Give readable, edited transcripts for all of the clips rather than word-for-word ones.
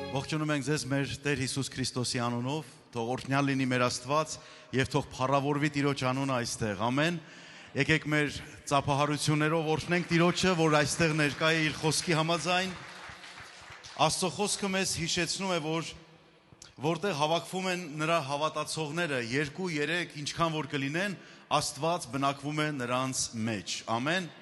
Ողջունում ենք ձեզ մեր Տեր Հիսուս Քրիստոսի անունով, թող օրհնյալ լինի մեր Աստված եւ թող փառավորվի Տիրոջ անունը այստեղ, ամեն։ Եկեք մեր ծափահարություններով օրհնենք Տիրոջը, որ այստեղ ներկա է իր խոսքի համաձայն։ Աստծո խոսքը մեզ հիշեցնում է, որ որտեղ հավաքվում են նրա հավատացողները, 2-3, ինչքան որ կլինեն, Աստված բնակվում է նրանց մեջ, ամեն։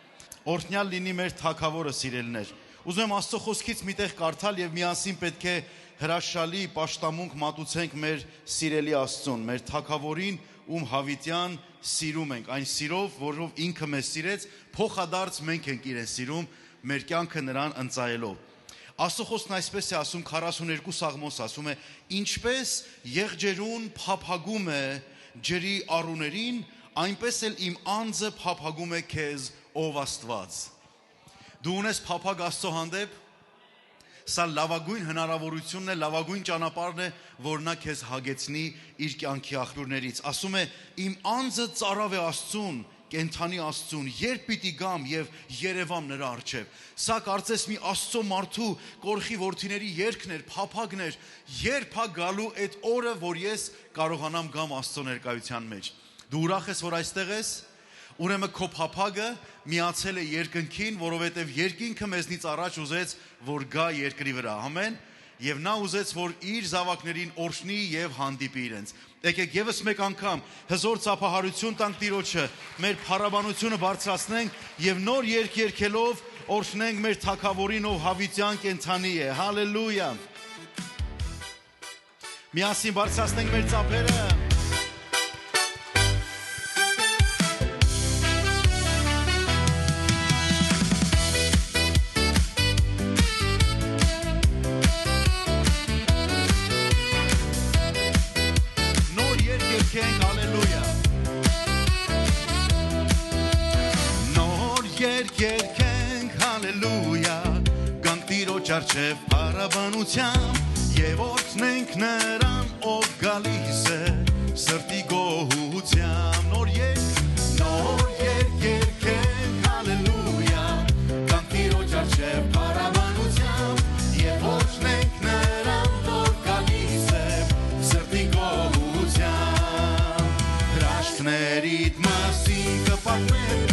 Օրհնյալ լինի մեր Թագավորը, սիրելիներ։ Ուզում եմ Աստծո խոսքից միտեղ կարդալ եւ միասին պետք է հրաշալի պաշտամունք մատուցենք մեր սիրելի Աստծուն, մեր Թագավորին, ում հավիտյան սիրում ենք, այն սիրով, որով ինքը մեզ սիրեց, փոխադարձ մենք ենք իրեն սիրում, մեր կյանքը նրան ընծայելով։ Աստծո խոսքն այսպես է ասում, 42 Սաղմոս ասում է. ինչպես եղջերուն փափագում է ջրի առուներին, այնպես էլ իմ անձը փափագում է քեզ, ով Աստված։ Դու ունես փափագ Աստծո հանդեպ, սա լավագույն հնարավորությունն է, լավագույն ճանապարհն է, որ նա քեզ հագեցնի իր կյանքի աղբյուրներից։ Ասում է, իմ անձը ծառավ է Աստծուն, կենթանի Աստծուն, երբ պիտի գամ եւ երևամ նրա առջև։ Սա կարծես մի Աստծո մարդու կորխի որդիների երգն էր, փափագն էր, երբ է գալու այդ օրը, որ ես կարողանամ գամ Աստծո ներկայության մեջ։ Դու ուրախ ես, որ այստեղ ես։ Ուրեմն քո փափագը միացել է երկնքին, որովհետև երկինքը մեզնից առաջ ուզեց, որ գա երկրի վրա, ամեն, եւ նա ուզեց, որ իր զավակներին օրհնի եւ հանդիպի իրենց։ Եկեք եւս մեկ անգամ հզոր ծափահարություն տանք Տիրոջը, մեր փառաբանությունը բարձրացնենք եւ նոր երգ երգելով օրհնենք մեր Թագավորին, ով հավիտյան կենթանի է։ Հալելույա։ Միասին բարձրացնենք մեր ծափերը։ Երկենք, հալելույա, գանք Տիրոջ առջև փառաբանությամբ եւ օրհնենք նրան, ով գալիս է սրտի գոհությամբ։ Նոր երգ երկենք, հալելույա, գանք Տիրոջ առջև փառաբանությամբ եւ օրհնենք նրան, ով գալիս է սրտի գոհությամբ։ Հրաշքներիդ մասին կպատմեմ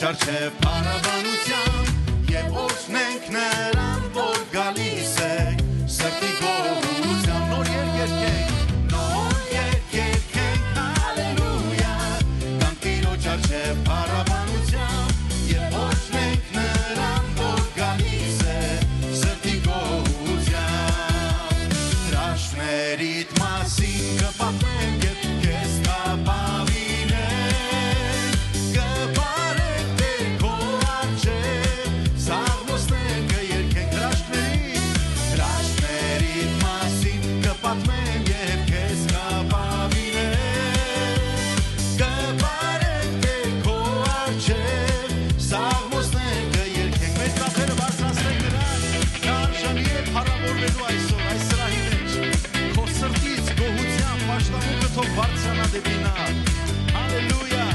Չարչև փառաբանությամբ եւ օրհնենք նրան, որ գալիս է սրտի գոհությամբ։ Նոր երգ երկենք, հալելույա, գանք Տիրոջ առջև փառաբանությամբ եւ օրհնենք նրան, որ գալիս է սրտի գոհությամբ։ Հրաշքներիդ մասին կպատմեմ եւ քեզ կապավինեմ, Վարձանա դեպի նա, հալելույա,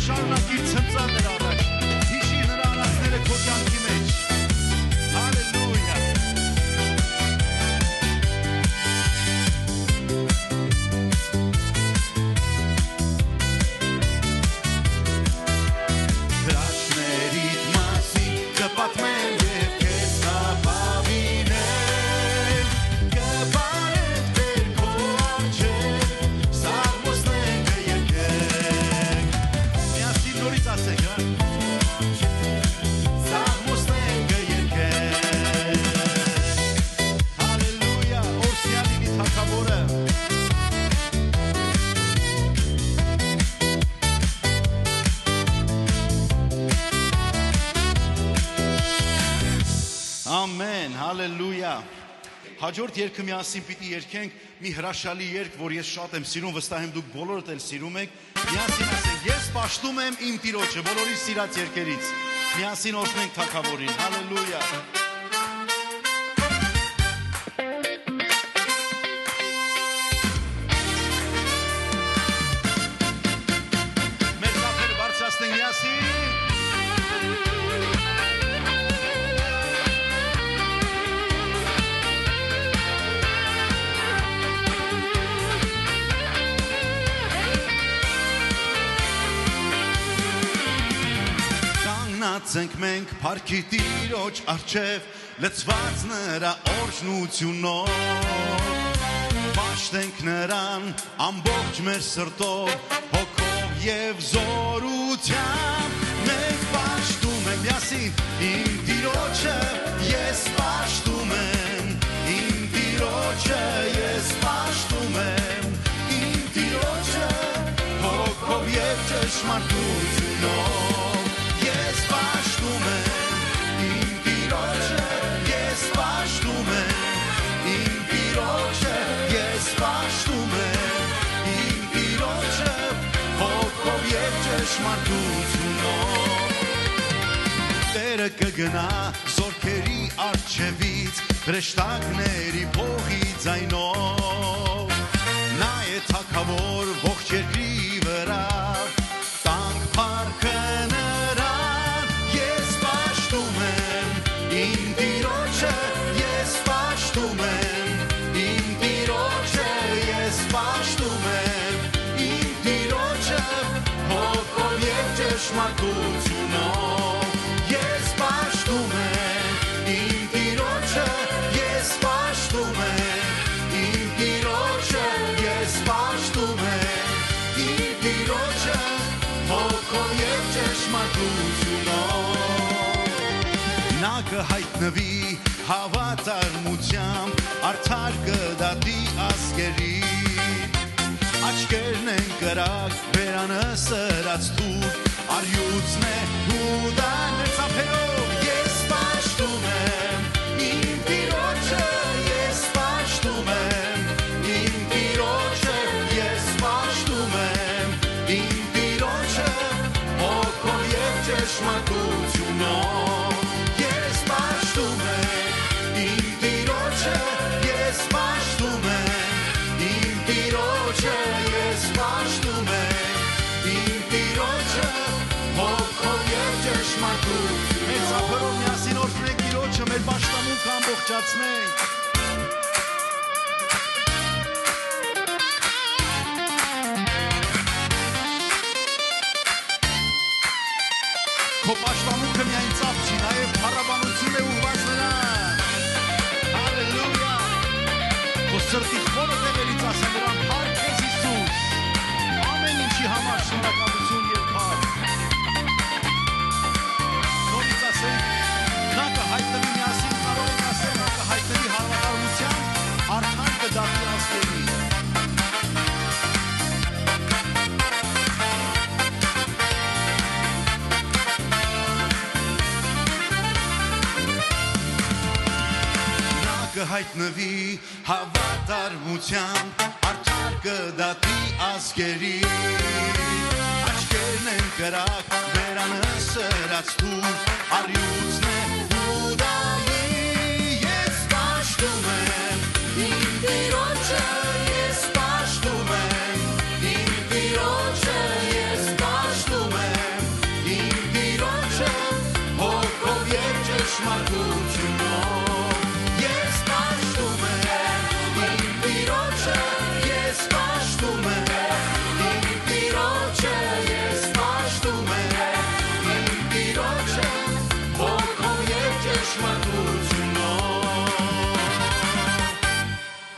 շարունակիր ցնծալ նրա առաջ, հիշի նրա արածները քո կյանքի մեջ, հալելույա։ Հրաշքներիդ մասին կպատմեմ եւ քեզ կապավինեմ, Miasin noriți astea, հաջորդ երգը միասին պիտի երգենք մի հրաշալի երգ, որ ես շատ եմ սիրում, վստահ եմ դուք բոլորդ էլ սիրում եք։ Միասին ասենք, ես պաշտում եմ իմ Տիրոջը, բոլորի սիրած երգերից։ Միասին օրհնենք Թագավորին։ Հալելույա։ Մեր ծափերը բարձրացնենք միասին։ Ենք մենք փառքի Տիրոջ առջև լցված նրա օրհնությունով պաշտենք նրան ամբողջ մեր սրտով հոգով եւ զորությամբ մենք պաշտում ենք միասին իմ Տիրոջը ես պաշտում եմ իմ Տիրոջը ես պաշտում եմ իմ Տիրոջը հոգով եւ ճշմարտությունով Տերը կգնա զորքերի առջևից հրեշտակների փողի ձայնով նա է թագավոր ողջ երկրի վրա տանք փառքը նրան ես պաշտում եմ իմ Տիրոջը ես պաշտում եմ իմ Տիրոջը ես պաշտում եմ իմ Տիրոջը հոգով եւ ճշմարտությունով Նա կհայտնվի հավատարմությամբ արդար կդատի ազգերին աչքերն են կրակ բերանը սրած թուր արյուծն է հուդան մեր ծափերով ես պաշտում եմ իմ Տիրոջը ես պաշտում եմ իմ Տիրոջը ես պաշտում եմ իմ Տիրոջը հոգով եւ ճշմարտությունով Մեր պաշտամունքը ամբողջացնենք Քո պաշտամունքը միայն ծափ չի, նաև փառաբանություն է ուղղված նրան Հալելույա Քո սրտի խորը տեղերից ասա նրան փառք քեզ Հիսուս Ամեն ինչի համար շնորհակալություն եւ փառք Նորից ասենք Նա կհայտնվի միասին կարող ենք ասել, նա կհայտնվի հավատարմությամբ արդար կդատի ազգերին Նա կհայտնվի հավատարմությամբ արդար կդատի ազգերին Աչքերն են կրակ, բերանը սրած թուր, արյուծն է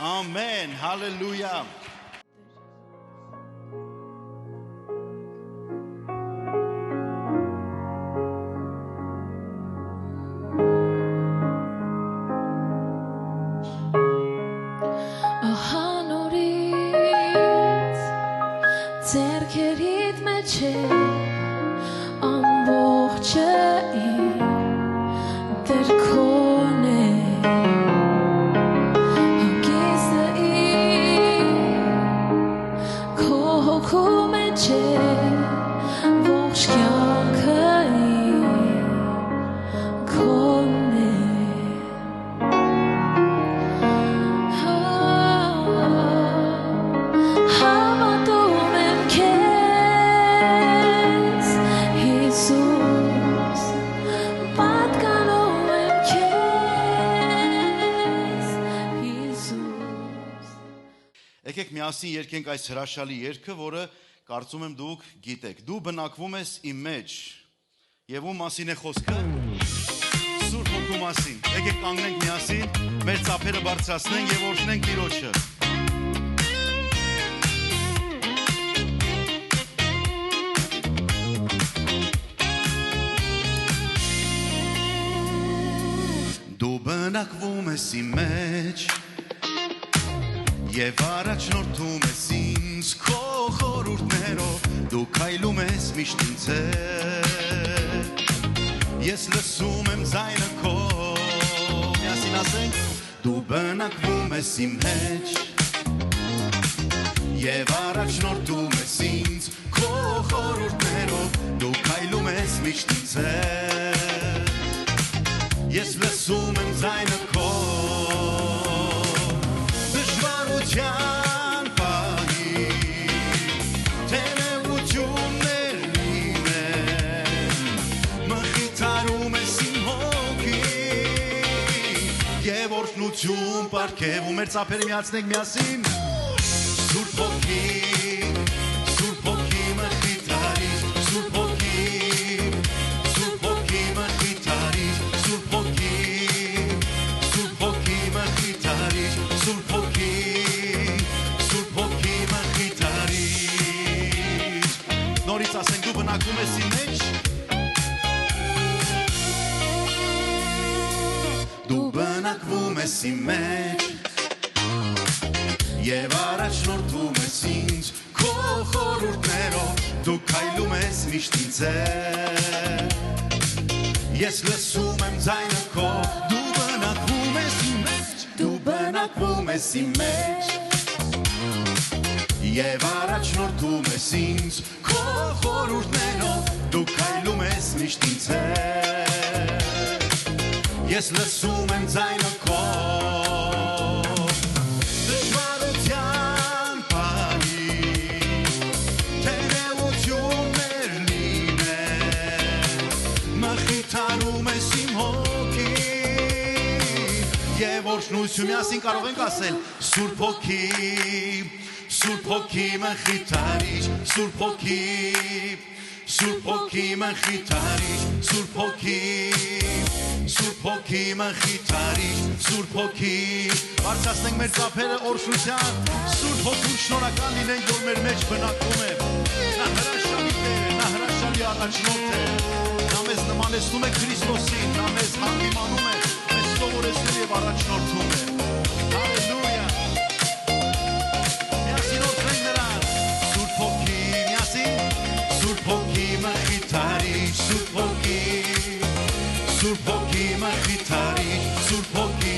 Amen. Hallelujah. Եկեք միասին երգենք այս հրաշալի երգը, որը կարծում եմ դուք գիտեք։ Դու բնակվում ես իմ մեջ, եւ ում մասին է խոսքը։ Սուրբ Հոգու մասին։ Եկեք կանգնենք միասին, մեր ծափերը բարձրացնենք եւ օրհնենք Տիրոջը։ Դու բնակվում ես իմ մեջ Եվ առաջնորդում ես ինձ քո խորհուրդներով Դու քայլում ես միշտ ինձ հետ Ես լսում եմ ձայնը քո Միասին ասենք Դու բնակվում ես իմ մեջ Եվ առաջնորդում ես ինձ քո խորհուրդներով Դու քայլում ես միշտ ինձ հետ Ես լսում եմ ձայնը քո Դժվարության պահի Տերևություններ լինեն Մխիթարում ես իմ հոգի Եվ օրհնություն պարգև ու մեր ծափերը միացնենք միասին Սուրբ Հոգի Սուրբ Հոգի մխիթարիր Սուրբ Հոգի Սուրբ Հոգի մխիթարիր Սուրբ Հոգի Սուրբ Հոգի մխիթարիր Սուրբ Հոգի Սուրբ Հոգի մխիթարիր Նորից ասենք դու բնակվում ես իմ մեջ Դու բնակվում ես իմ մեջ Եվ առաջնորդում ես ինձ քո խորհուրդներով Դու քայլում ես միշտ ինձ հետ Ես լսում եմ ձայնը քո Դու բնակվում ես իմ մեջ Դու բնակվում ես իմ մեջ Եվ առաջնորդում ես ինձ քո խորհուրդներով Դու քայլում ես միշտ ինձ հետ Ես լսում եմ ձայնը քո Դժվարության պահի Տերևություններ լինեն Մխիթարում ես իմ հոգի Եվ օրհնություն միասին կարող ենք ասել Սուրբ Հոգի Սուրբ Հոգի մխիթարիչ Սուրբ Հոգի Սուրբ Հոգի մխիթարիչ Սուրբ Հոգի Սուրբ Հոգի մխիթարիչ Սուրբ Հոգի Բարձրացնենք մեր ծափերը օրհնության Սուրբ Հոգուն շնորհակալ լինենք որ մեր մեջ բնակվում է Նա հրաշալի Տեր է, նա հրաշալի առաջնորդ է Նա մեզ նմանեցնում է Քրիստոսին, նա մեզ հանդիմանում է, մեզ սովորեցնում եւ առաջնորդում է Հալելույա Միասին օրհնենք նրան Սուրբ Հոգի, միասին Սուրբ Հոգի մխիթարիչ Սուրբ Հոգի Սուրբ Հոգի մխիթարիչ Սուրբ Հոգի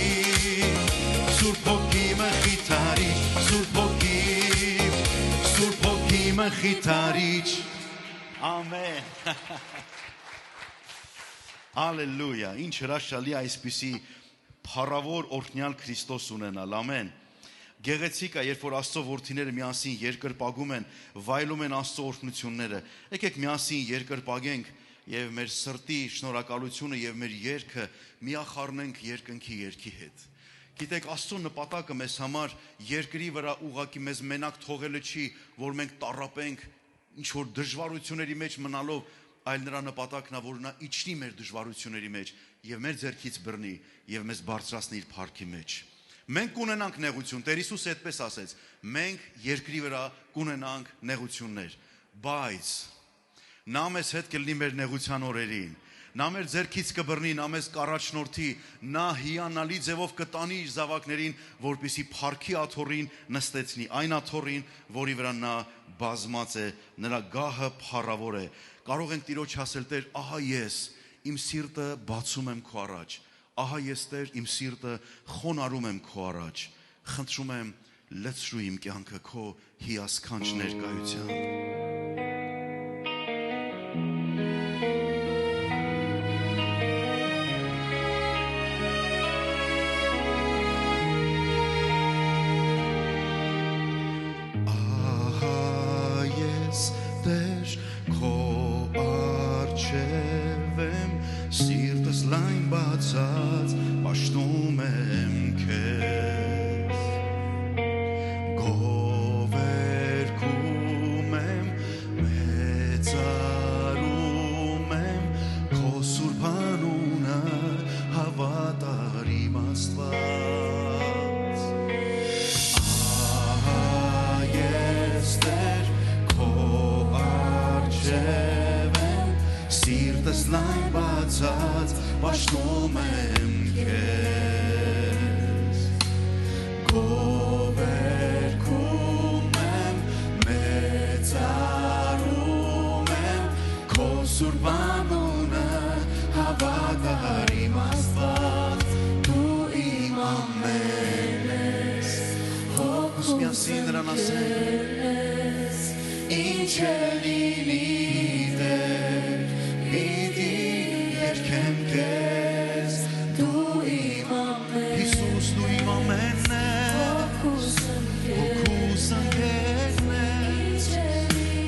Սուրբ Հոգի մխիթարիչ Սուրբ Հոգի Սուրբ Հոգի մխիթարիչ Ամեն Հալելույա Ինչ հրաշալի այսպիսի փառավոր օրհնյալ Քրիստոս ունենալ ամեն Գեղեցիկ է երբ որ Աստծո որդիները միասին երկրպագում են վայելում են Աստծո օրհնությունները եկեք միասին երկրպագենք Եվ մեր սրտի շնորհակալությունը եւ մեր երգը միախառնենք երկնքի երգի հետ։ Գիտեք, Աստծո նպատակը մեզ համար երկրի վրա ուղղակի մեզ մենակ թողելը չի, որ մենք տառապենք ինչ որ դժվարությունների մեջ մնալով, այլ նրա նպատակն է, որ նա իջնի մեր դժվարությունների մեջ եւ մեր ձեռքից բռնի եւ մեզ բարձրացնի իր փառքի մեջ։ Մենք կունենանք նեղություն, Տեր Հիսուսը այդպես ասեց, մենք երկրի վրա կունենանք նեղություններ, բայց Նա մեզ հետ կլինի մեր նեղության օրերին Նա մեր ձեռքից կբռնի, նա մեզ կառաջնորդի Նա հիանալի ձևով կտանի իր զավակներին Որպեսզի փառքի աթոռին նստեցնի Այն աթոռին, որի վրա նա բազմած է Նրա գահը փառավոր է Կարող ենք Տիրոջ ասել Տեր, ահա ես իմ սիրտը բացում եմ քո առաջ Ահա ես Տեր իմ սիրտը խոնարհում եմ քո առաջ Խնդրում եմ լցրու իմ կյանքը քո հիասքանչ ներկայությամբ Պաշտում եմ քեզ պաշտում եմ քեզ գովերքում եմ մեծարում եմ քո սուրբ անունը հավատարիմ Աստված դու իմ ամենն ես հոգուս միասին նրան ասենք ինչ է լինի Տեր պիտի երգեմ քեզ դու իմ ամենն Հիսուս դու իմ ամենն ես հոգուս ընկերն ես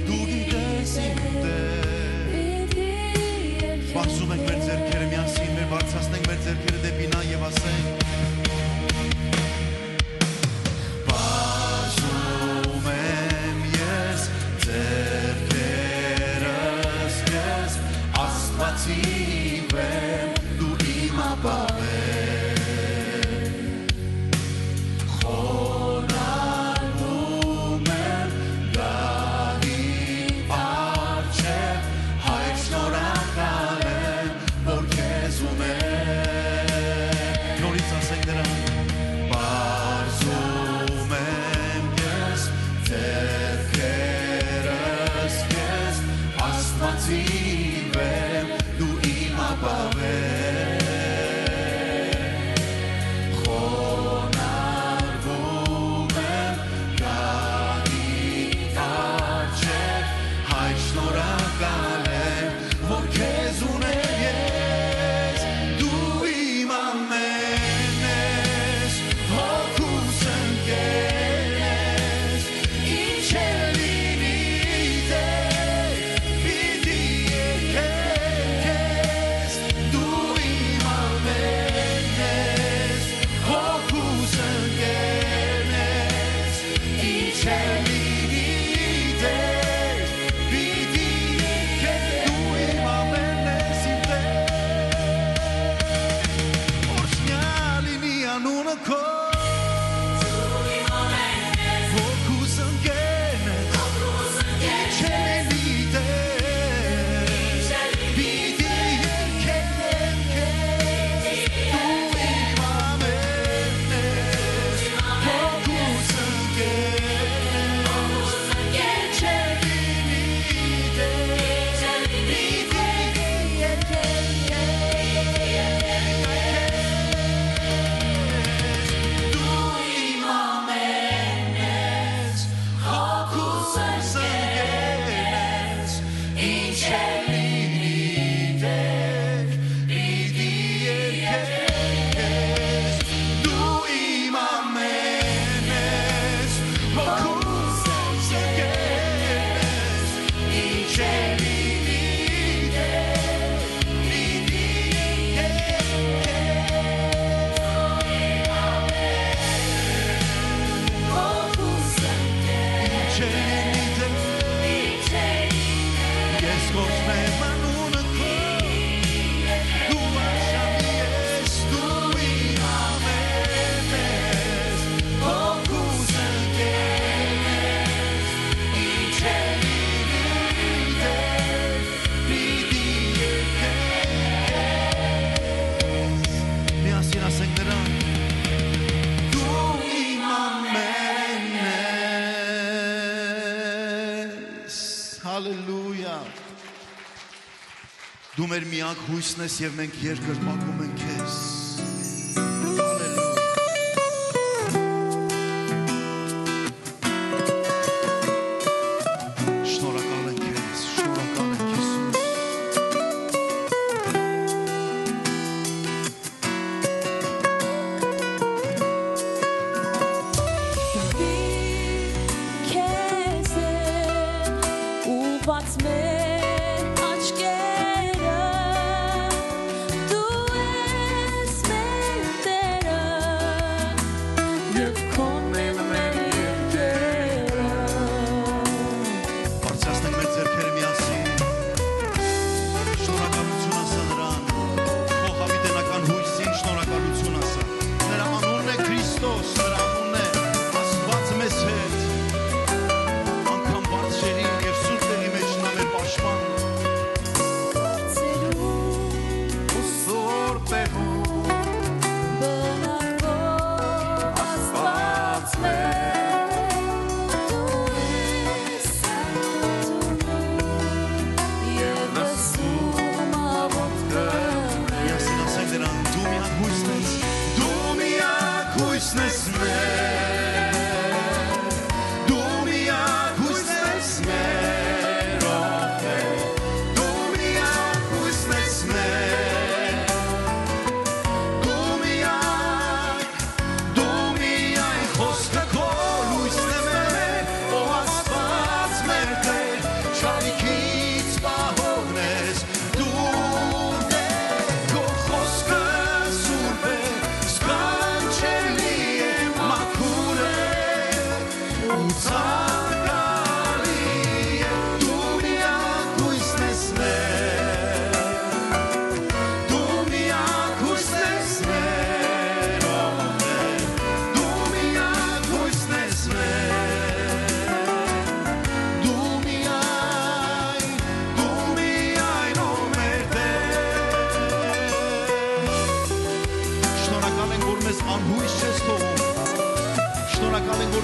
դու գիտես իմ Տեր Բարձում ենք մեր ձեռքերը միասին մեր բարձրացնենք մեր ձեռքերը դեպի նա եւ ասենք Բարձում եմ ես ձեռքերս քեզ Աստվածի վեր դու իմ ապավեր Խոնարհվում եմ գահի առջև Հայր շնորհակալ եմ որ քեզ ունեմ Նորից ասենք նրան Բարձում եմ ես ձեռքերս քեզ Աստվածի վեր դու իմ ապավեր Խոնարհվում եմ գահի առջև Հայր շնորհակալ եմ որ քեզ ունեմ ես դու իմ ամենն ես հոգուս ընկերն ես ինչ է լինի Տեր պիտի երգեմ քեզ դու իմ ամենն ես հոգուս ընկերն ես ինչ է լինի Տեր պիտի երգեմ դու իմ ամենն ես իմ Տեր Օրհնյալ լինի անունը քո Հոգուս ընկերն ես ինչ է լինի Տեր պիտի երգեմ քեզ դու իմ ամենն ես հոգուս ընկերն ես ինչ է լինի Տեր պիտի երգեմ Դու իմ ամենն ես հոգուս ընկերն ես ինչ է լինի Տեր պիտի երգեմ Դու իմ ամենն ես հոգուս ընկերն ես ինչ է լինի Տեր պիտի Ես գործնեմ անունը քո Դու արժանի ես դու իմ ամենն ես հոգուս ընկերն ես ինչ է լինի Տեր պիտի երգեմ Միասին ասենք նրան Դու իմ ամենն ես Հալելույա Դու մեր միակ հույսն ես եւ մենք երկրպագում ենք քեզ Հալելույա Շնորհակալ ենք քեզ շնորհակալ ենք Հիսուս Քեզ է ուղված մեր աչքերը դու ես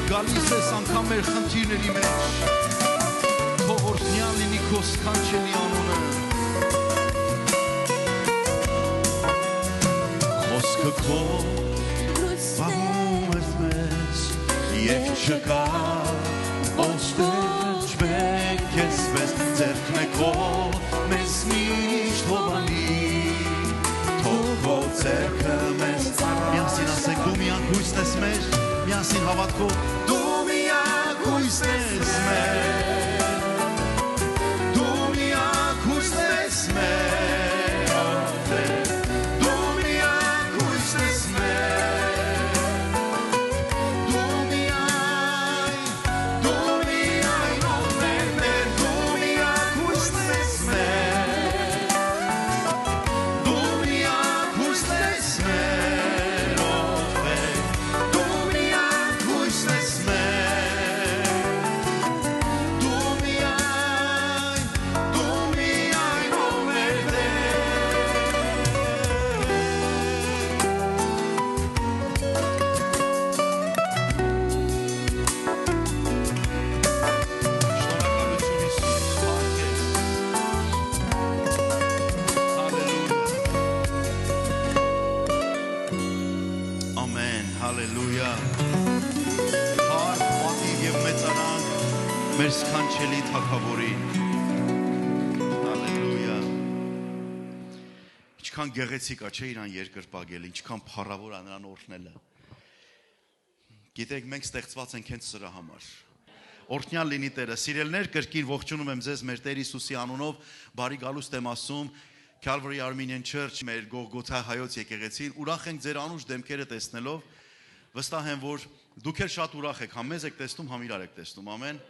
Գալիս ես անգամ մեր խնդիրների մեջ, թող օրհնյալ լինի քո սքանչելի անունը։ Խոսքը քո պահում ես մեզ, և չկա ով ստերջվեք քեզպես, ձեռքն է քո մեզ միշտ հովանի, թող քո ձեռքը մեզ միասին ասենք դու միակ հույսն ես մեր, միասին հավատքով դու միակ հույսն ես մեր, դու միակ հույսն ես մեր, դու միակ հույսն ես մեր, դու միայն ով մեր, դու միակ հույսն ես մեր, դու միակ հույսն ես մեր, մեր սքանչելի թագավորին, հալելույա, ինչքան գեղեցիկ է, չէ իրան երկրպագել, ինչքան փառավոր է նրան օրհնելը, գիտեք մենք ստեղծված ենք հենց սրա համար, օրհնյալ լինի Տերը, սիրելներ կրկին ողջունում եմ ձեզ մեր Տեր Հիսուսի անունով, բարի գալուստ եմ ասում, Calvary Armenian Church, մեր Գողգոթա հայոց եկեղեցին, ուրախ ենք ձեր անուշ դեմքերը տեսնելով, վստահ եմ, որ դուք էլ շատ ուրախ եք, համ մեզ եք տեսնում, համ իրար եք տեսնում, ամեն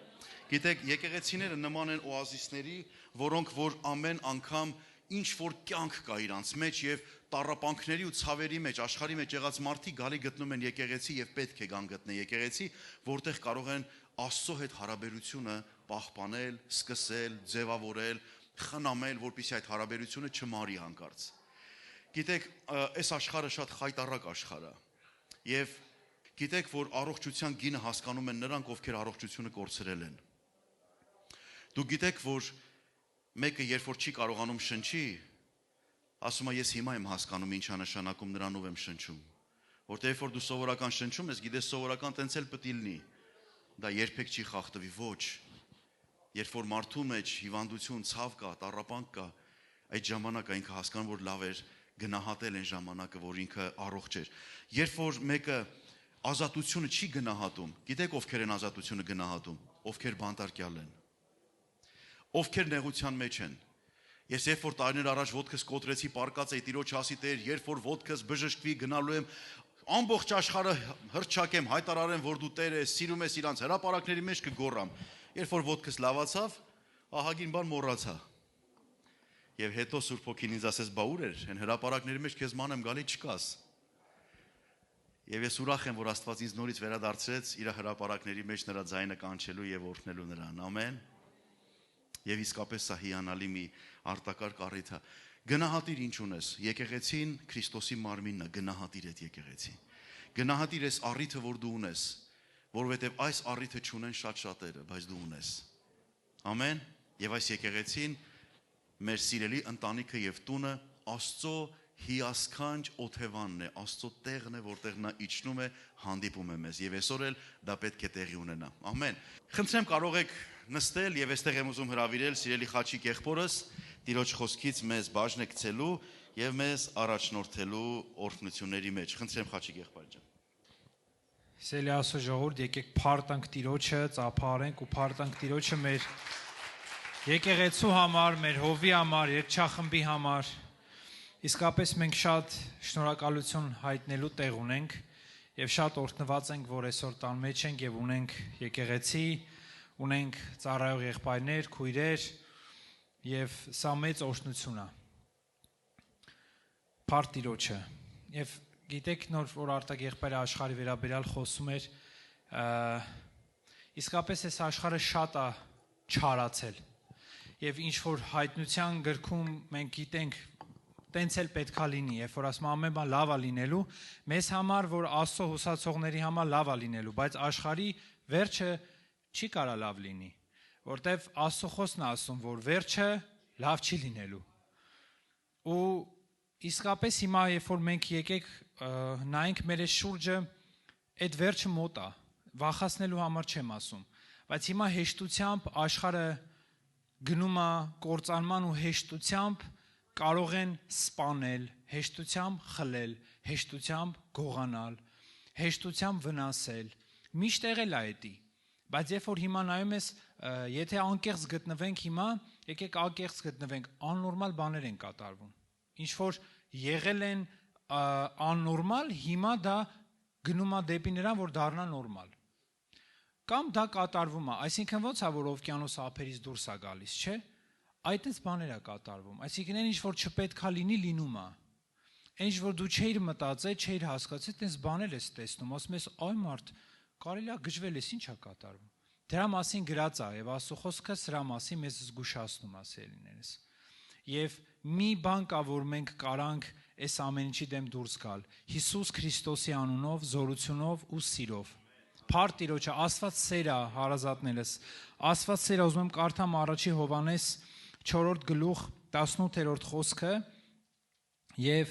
Գիտեք, եկեղեցիները նման են օազիսների, որոնք որ ամեն անգամ ինչ որ կյանք կա իրանց մեջ եւ տառապանքների ու ցավերի մեջ, աշխարհի մեջ եղած մարդիկ գալի գտնում են եկեղեցի եւ պետք է գան գտնել եկեղեցի, որտեղ կարող են Աստծո հետ հարաբերությունը պահպանել, սկսել, ձևավորել, խնամել, որպեսզի այդ հարաբերությունը չմարի հանկարծ։ Գիտեք, այս աշխարհը շատ խայտառակ աշխարհ է։ Եվ գիտեք, որ առողջության գինը հասկանում են նրանք, ովքեր առողջությունը կորցրել են։ Դուք գիտեք, որ մեկը երբ որ չի կարողանում շնչի, ասում է ես հիմա եմ հասկանում ինչ է նշանակում նրանով եմ շնչում։ Որտեղ երբ որ դու սովորական շնչում ես, գիտես սովորական տենց էլ պետք է լինի։ Դա երբեք չի խախտվի, ոչ։ Երբ որ մարդու մեջ հիվանդություն, ցավ կա, տառապանք կա, այդ ժամանակ ինքը հասկանում որ լավ էր գնահատել այն ժամանակը, որ ինքը առողջ էր։ Երբ որ մեկը ազատությունը չի գնահատում, գիտեք ովքեր են ազատությունը գնահատում, ովքեր բանտարկյալ են, ովքեր նեղության մեջ են։ Ես երբ որ տարիներ առաջ ոտքս կոտրեցի, պարկած էի Տիրոջ ասի Տեր, երբ որ ոտքս բժշկվի, գնալու եմ ամբողջ աշխարհը հրճակեմ, հայտարարեմ, որ դու Տեր ես, սիրում ես իրանց հրապարակների մեջ կգոռամ։ Երբ որ ոտքս լավացավ, ահագին բան մոռացա։ Եվ հետո Սուրբ Հոգին ինձ ասեց, բա ուր էր, այն հրապարակների մեջ քեզ ման եմ գալի չկաս։ Եվ ես ուրախ եմ, որ Աստված ինձ նորից վերադարձրեց իր հրապարակների մեջ նրա ձայնը կանչելու եւ օրհնելու նրան։ Ամեն։ Եվ իսկապես սա հիանալի մի արտակարգ առիթ է։ Գնահատիր ինչ ունես։ Եկեղեցին Քրիստոսի մարմինն է, գնահատիր այդ եկեղեցին։ Գնահատիր այս առիթը, որ դու ունես, որովհետեւ այս առիթը չունեն շատ շատերը, բայց դու ունես։ Ամեն։ Եվ այս եկեղեցին մեր սիրելի ընտանիքը եւ տունը Աստծո հիասքանչ օթևանն է, Աստծո տեղն է, որտեղ նա իջնում է, հանդիպում է մեզ եւ այսօր էլ դա պետք է տեղի ունենա։ Ամեն։ Խնդրեմ կարող եք նստել եւ այստեղ եմ ուզում հրավիրել սիրելի Խաչիկ եղբորս Տիրոջ խոսքից մեզ բաժնեկցելու եւ մեզ առաջնորդելու օրհնությունների մեջ։ Խնդրեմ Խաչիկ եղբայր ջան։ Սիրելի Աստծո ժողովուրդ, եկեք փառտանք Տիրոջը, ծափարենք ու փառտանք Տիրոջը մեր եկեղեցու համար, մեր հովի համար, երգչախմբի համար։ Իսկապես մենք շատ շնորհակալություն հայտնելու տեղ ունենք Եվ շատ օրհնված ենք, որ այսօր տան մեջ ենք եւ ունենք եկեղեցի, ունենք ծառայող եղբայրներ, քույրեր եւ սա մեծ օրհնություն է։ Փառք Տիրոջը։ Եվ գիտեք նոր որ Արտակ եղբայրը աշխարհի վերաբերյալ խոսում էր, իսկապես այս աշխարհը շատ է չարացել։ Եվ ինչ որ հայտնության գրքում մենք գիտենք տենց էլ պետքա լինի, երբ որ ասում ամեն բան լավ է լինելու, մեզ համար, որ Աստծո հուսացողների համար լավ է լինելու, բայց աշխարհի վերջը չի կարա լավ լինի, որտեվ Աստծո խոսքն է ասում, որ վերջը լավ չի լինելու։ Ու իսկապես հիմա երբ որ մենք եկեք նայենք մեր շուրջը, այդ վերջը մոտ է, վախացնելու համար չեմ ասում, բայց հիմա հեշտությամբ աշխարհը գնում է կործանման ու հեշտությամբ կարող են սպանել, հեշտությամբ խլել, հեշտությամբ գողանալ, հեշտությամբ վնասել, միշտ եղել է դա, բայց երբ որ հիմա նայում ես, եթե անկեղծ գտնվենք հիմա, եկեք անկեղծ գտնվենք, աննորմալ բաներ են կատարվում, ինչ որ եղել են աննորմալ, հիմա դա գնում է դեպի նրան, որ դառնա նորմալ, կամ դա կատարվում է, այսինքն ոնց է, որ օվկիանոս ափերից դուրս է գալիս, չէ՞, այդպես բաներ է կատարվում, այսինքն ինչ որ չպետքա լինի, լինում է, ինչ որ դու չէիր մտածել, չէիր հասկացել, այդպես բաներ ես տեսնում, ասում ես, այ մարդ, կարելի է գժվել ես, ինչ է կատարվում, դրա մասին գրած է, եւ Աստծո խոսքը սրա մասին մեզ զգուշացնում է, սիրելիներս, եւ մի բան կա, որ մենք կարանք այս ամեն ինչի դեմ դուրս գալ, Հիսուս Քրիստոսի անունով, զորությունով ու սիրով, Փառք Տիրոջը, Աստված սեր է հարազատներս, Աստված սեր է, ուզում եմ կարդամ առաջի Հովհաննես 4-րդ գլուխ 18-րդ խոսքը եւ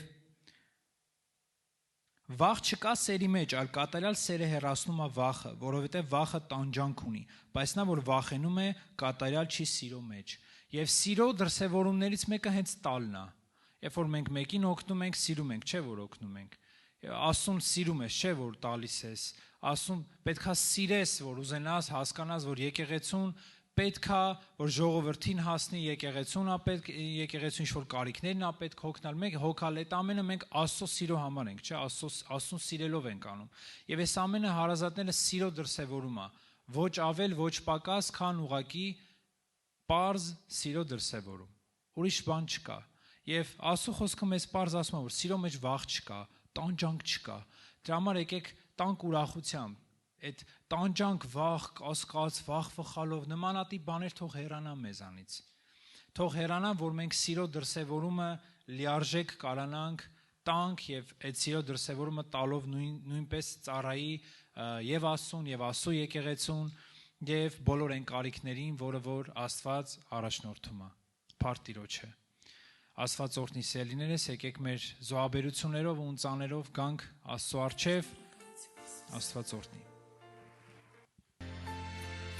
վախ չկա սերի մեջ, այլ կատարյալ սերը հեռացնում է վախը, որովհետեւ վախը տանջանք ունի, բայց նա որ վախենում է, կատարյալ չի սիրո մեջ։ Եվ սիրո դրսևորումներից մեկը հենց տալն է։ Երբ որ մենք մեկին օգնում ենք, սիրում ենք, չէ՞ որ օգնում ենք։ Աստծուն սիրում ես, չէ՞ որ տալիս ես։ Աստծուն պետքա սիրես, որ ուզենաս, հասկանաս, որ եկեղեցուն պետքա, որ ժողովրդին հասնի, եկեղեցուն է պետք, եկեղեցուն ինչ որ կարիքներն է պետք հոգնալ, մենք հոգալ այդ ամենը մենք Աստծո սիրո համար ենք, չէ՞, Աստծուն սիրելով ենք անում։ Եվ այս ամենը հարազատները սիրո դրսևորում է, ոչ ավել, ոչ պակաս, քան ուղակի պարզ սիրո դրսևորում։ Ուրիշ բան չկա։ Եվ Աստծո խոսքը մեզ պարզ ասում է, որ սիրո մեջ վախ չկա, տանջանք չկա։ Դրա համար եկեք տանք ուրախությամբ այդ տանջանք, վախ, կասկած, վախ վխալով նմանատիպ բաներ թող հեռանան մեզանից։ Թող հեռանան, որ մենք սիրո դրսևորումը լիարժեք կարանանք տանք եւ այդ սիրո դրսևորումը տալով նույնպես ծառայի եւ Աստծուն եւ Աստծո եկեղեցուն եւ բոլոր այն կարիքներին, որը որ Աստված առաջնորդում է։ Փառք Տիրոջը։ Աստված օրհնի սիրելիներս, եկեք մեր զոհաբերություններով ու ունծաներով գանք Աստծո առջև։ Աստված օրհնի։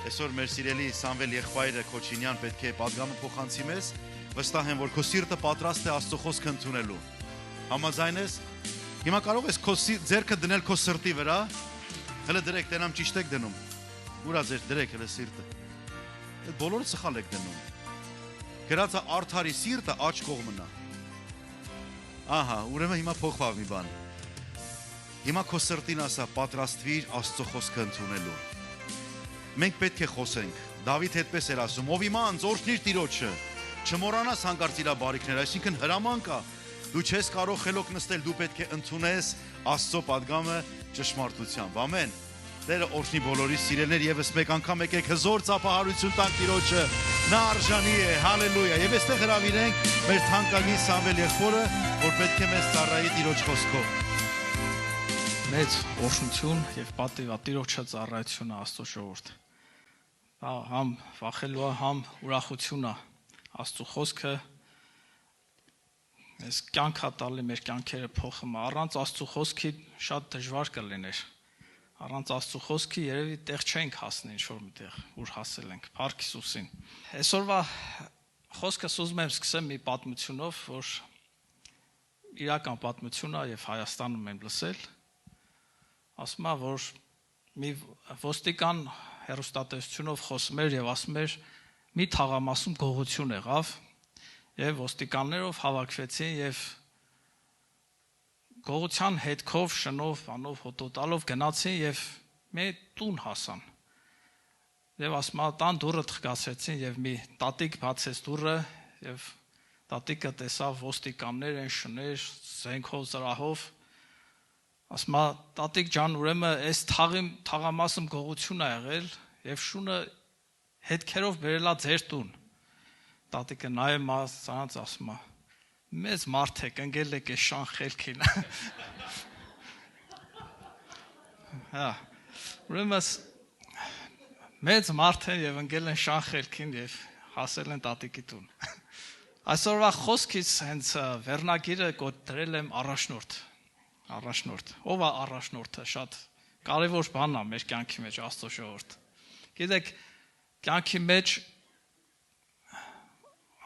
Այսօր մեր սիրելի Սամվել եղբայրը Քոչինյան պետք է պատգամը փոխանցի մեզ, վստահ եմ, որ քո սիրտը պատրաստ է Աստծո խոսքը ընդունելու։ Համաձայն ես։ Հիմա կարող ես քո ձեռքը դնել քո սրտի վրա, հələ դրեք, տենամ ճիշտ եք դնում։ Ուրա ձեր դրեք հələ սիրտը։ Այդ բոլորը սխալ եք դնում։ Գրածը արդարի սիրտը աջ կողմն է։ Ահա, ուրեմն հիմա փոխվավ մի բան։ Հիմա քո սրտին ասա, պատրաստվիր Աստծո խոսքը ընդունելու։ Մենք պետք է խոսենք։ Դավիթ այդպես էր ասում. ով իմանց օրհնիր Տիրոջը, չմոռանաս հանկարծ իր բարիքները, այսինքն հրաման կա։ Դու չես կարող խելոք նստել, դու պետք է ընդունես Աստծո պատգամը ճշմարտությամբ։ Ամեն։ Տերը օրհնի բոլորի սիրելիներ, եւս մեկ անգամ եկեք հզոր ծափահարություն տանք Տիրոջը։ Նա արժանի է, հալելույա։ Եվ այստեղ հրավիրենք մեր թանկագին Սամվել եղբորը, որ պետք է մեզ ծառայի Տիրոջ խոսքով։ Մեծ օրհնություն եւ պատիվ Տիրոջը ծառայությունը Աստծո ժողովուրդ։ Համ վախելու, համ ուրախությունը Աստծո խոսքը մեզ կյանքա տալի, մեր կյանքերը փոխում։ Առանց Աստծո խոսքի շատ դժվար կլիներ։ Առանց Աստծո խոսքի երևի տեղ չենք հասնի ինչ-որ մտեղ, ուր հասել ենք։ Փառք Հիսուսին։ Այսօրվա խոսքս ուզում եմ սկսեմ մի պատմությունով, որ իրական պատմություն է եւ Հայաստանում եմ լսել։ Ասում է, որ մի ոստիկան հեռուստատեսությունով խոսում էր եւ ասում էր, մի թաղամասում գողություն եղավ եւ ոստիկաններով հավաքվեցին եւ գողության հետքով, շնով, անով, հոտոտալով գնացին եւ մեր տուն հասան։ Եվ ասма տան դուռը թխկացրեցին եւ մի տատիկ բացեց դուռը եւ տատիկը տեսավ ոստիկաններ են շներ, զենքով, զրահով։ Ասма տատիկ ջան, ուրեմն այս թաղամասում գողություն ա եղել եւ շունը հետքերով բերելա ձեր տուն։ Տատիկը նայում է, սրանց ասում է. մեծ մարդ եք, ընկել եք այս շան խելքին։ Հա, ուրեմն մեծ մարդ են եւ ընկել են շան խելքին եւ հասել են տատիկի տուն։ Այսօրվա խոսքից հենց վերնագիրը կոտրել եմ առաջնորդ։ Ով է առաջնորդը, շատ կարևոր բան է մեր կյանքի մեջ Աստծո ժողովուրդ։ Գիտեք, կյանքի մեջ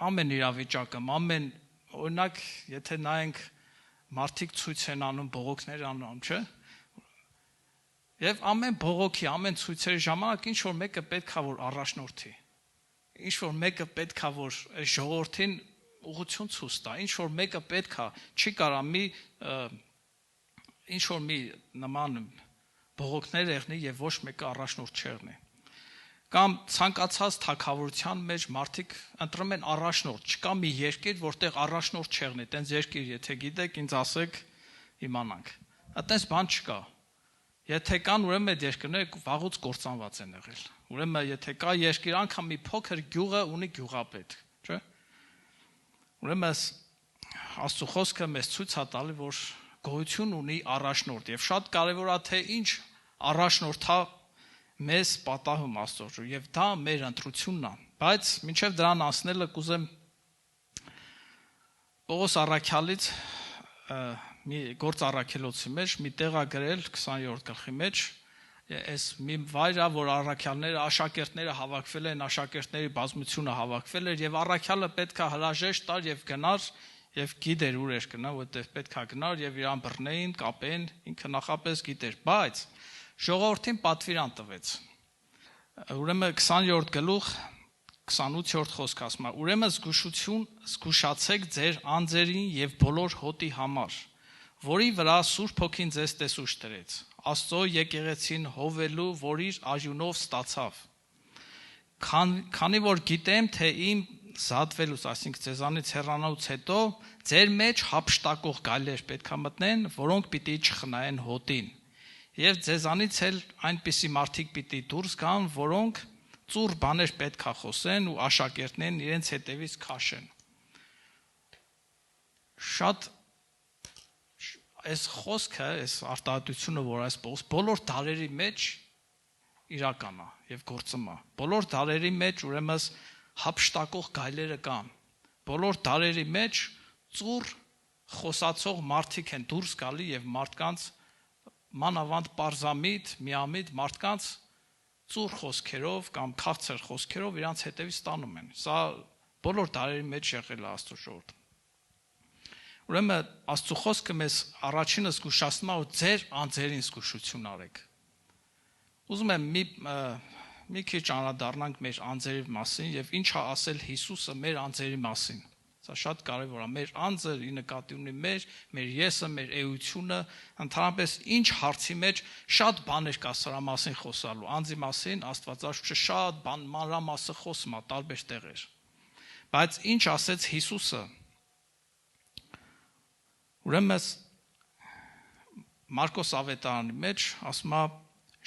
ամեն իրավիճակում, օրինակ, եթե նայենք մարդիկ ցույց են անում, բողոքներ անում, չէ՞։ Եվ ամեն բողոքի, ամեն ցույցերի ժամանակ ինչ որ մեկը պետքա որ առաջնորդի։ Ինչ որ մեկը պետքա որ ժողովրդին ուղղություն ցույց տա, ինչ որ մեկը պետքա, չի կարա ինչ որ մի նման բողոքներ եղնի եւ ոչ մեկը առաջնորդ չեղնի։ Կամ ցանկացած թագավորության մեջ մարդիկ ընտրում են առաջնորդ, չկա մի երկիր, որտեղ առաջնորդ չեղնի, տենց երկիր, եթե գիտեք, ինձ ասեք, իմանանք։ Այդպես բան չկա։ Եթե կան, ուրեմն այդ երկրները վաղուց կործանված են եղել։ Ուրեմն եթե կա երկիր, անգամ մի փոքր գյուղը ունի գյուղապետ, չէ՞։ Ուրեմն Աստծո խոսքը մեզ ցույց է տալի, որ գոյություն ունի առաջնորդ եւ շատ կարեւոր է թե ինչ առաջնորդա մեզ պատահում Աստծո եւ դա մեր ընտրությունն է, բայց մինչեւ դրան անցնելը կուզեմ Պողոս առաքյալից մի գործ առաքելոցի մեջ մի տեղ է գրել 20-րդ գլխի մեջ այս մի վայր է որ առաքյալները աշակերտները հավաքվել են աշակերտների բազմությունը հավաքվել էր եւ առաքյալը պետքա հրաժեշտ տար եւ գնար եւ գիտեր ուր էր գնա որտեղ պետքա գնար եւ իրան բռնեին կապեն ինքը նախապես գիտեր բայց ժողովրդին պատվիրան տվեց ուրեմն 20-րդ գլուխ 28-րդ խոսք ասում է ուրեմն զգուշացեք ձեր անձերին եւ բոլոր հոտի համար որի վրա Սուրբ Հոգին ձեզ տեսուչ դրեց Աստծո եկեղեցին հովելու որ իր արյունով ստացավ քանի որ գիտեմ թե իմ զատվելուց այսինքն ձեզանից հեռանալուց հետո ձեր մեջ հափշտակող գայլեր պետքա մտնեն որոնք պիտի չխնայեն հոտին եւ ձեզանից էլ այնպիսի մարդիկ պիտի դուրս գան որոնք ծուռ բաներ պետքա խոսեն ու աշակերտներն իրենց հետևից քաշեն շատ այս խոսքը այս արտահայտությունը որ այս բոլոր դարերի մեջ իրական է եւ գործում է բոլոր դարերի մեջ ուրեմն հափշտակող գայլերը կան բոլոր դարերի մեջ ծուռ խոսացող մարդիկ են դուրս գալի եւ մարդկանց մանավանդ պարզամիտ միամիտ մարդկանց ծուռ խոսքերով կամ քաղցր խոսքերով իրանց հետևից ստանում են սա բոլոր դարերի մեջ եղել է Աստծո ժողովուրդ ուրեմն Աստծո խոսքը մեզ առաջինը զգուշացնում է որ ձեր անձերին զգուշություն արեք ուզում եմ մի քիչ անդրադառնանք մեր անձերի մասին եւ ինչ է ասել Հիսուսը մեր անձերի մասին սա շատ կարեւոր է մեր անձը ի նկատի ունի մեր եսը մեր էությունը ընդհանրապես ինչ հարցի մեջ շատ բաներ կա սրա մասին խոսալու անձի մասին Աստվածաշունչը շատ բան մանրամասը խոսում է տարբեր տեղեր բայց ինչ ասեց Հիսուսը ուրեմն Մարկոս ավետարանի մեջ ասում է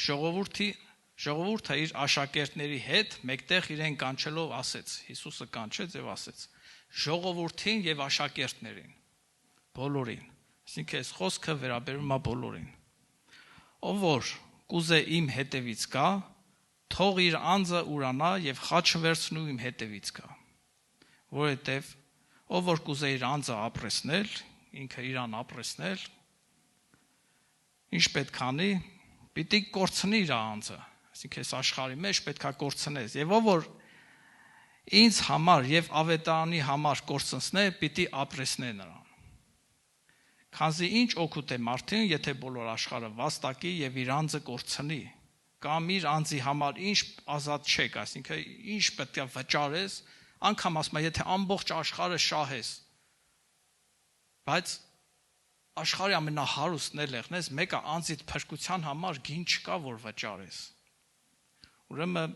ժողովուրդը իր աշակերտների հետ մեկտեղ իրեն կանչելով ասեց Հիսուսը կանչեց եւ ասեց ժողովրդին եւ աշակերտներին բոլորին այսինքն այս խոսքը վերաբերում է բոլորին ով որ կուզե իմ հետևից գա թող իր անձը ուրանա եւ խաչը վերցնու իմ հետևից գա որովհետեւ ով որ կուզե իր անձը ապրեսնել ինքը իրան ապրեսնել ինչ պետք անի պիտի կորցնի իր անձը այսինքն այս աշխարհի մեջ պետքա կորցնես եւ ով որ ինձ համար եւ ավետարանի համար կորցնցնե պիտի ապրեսնե նրան քանզի ինչ օգուտ է մարդին եթե բոլոր աշխարհը վաստակի եւ իր անձը կորցնի կամ իր անձի համար ինչ ազատ չեք այսինքն ինչ պետք է վճարես անգամ ասում եթե ամբողջ աշխարհը շահես բայց աշխարհի ամենահարուստն եղնես, մեկը անձիդ փրկության համար գին չկա, որ վճարես։ Ուրեմն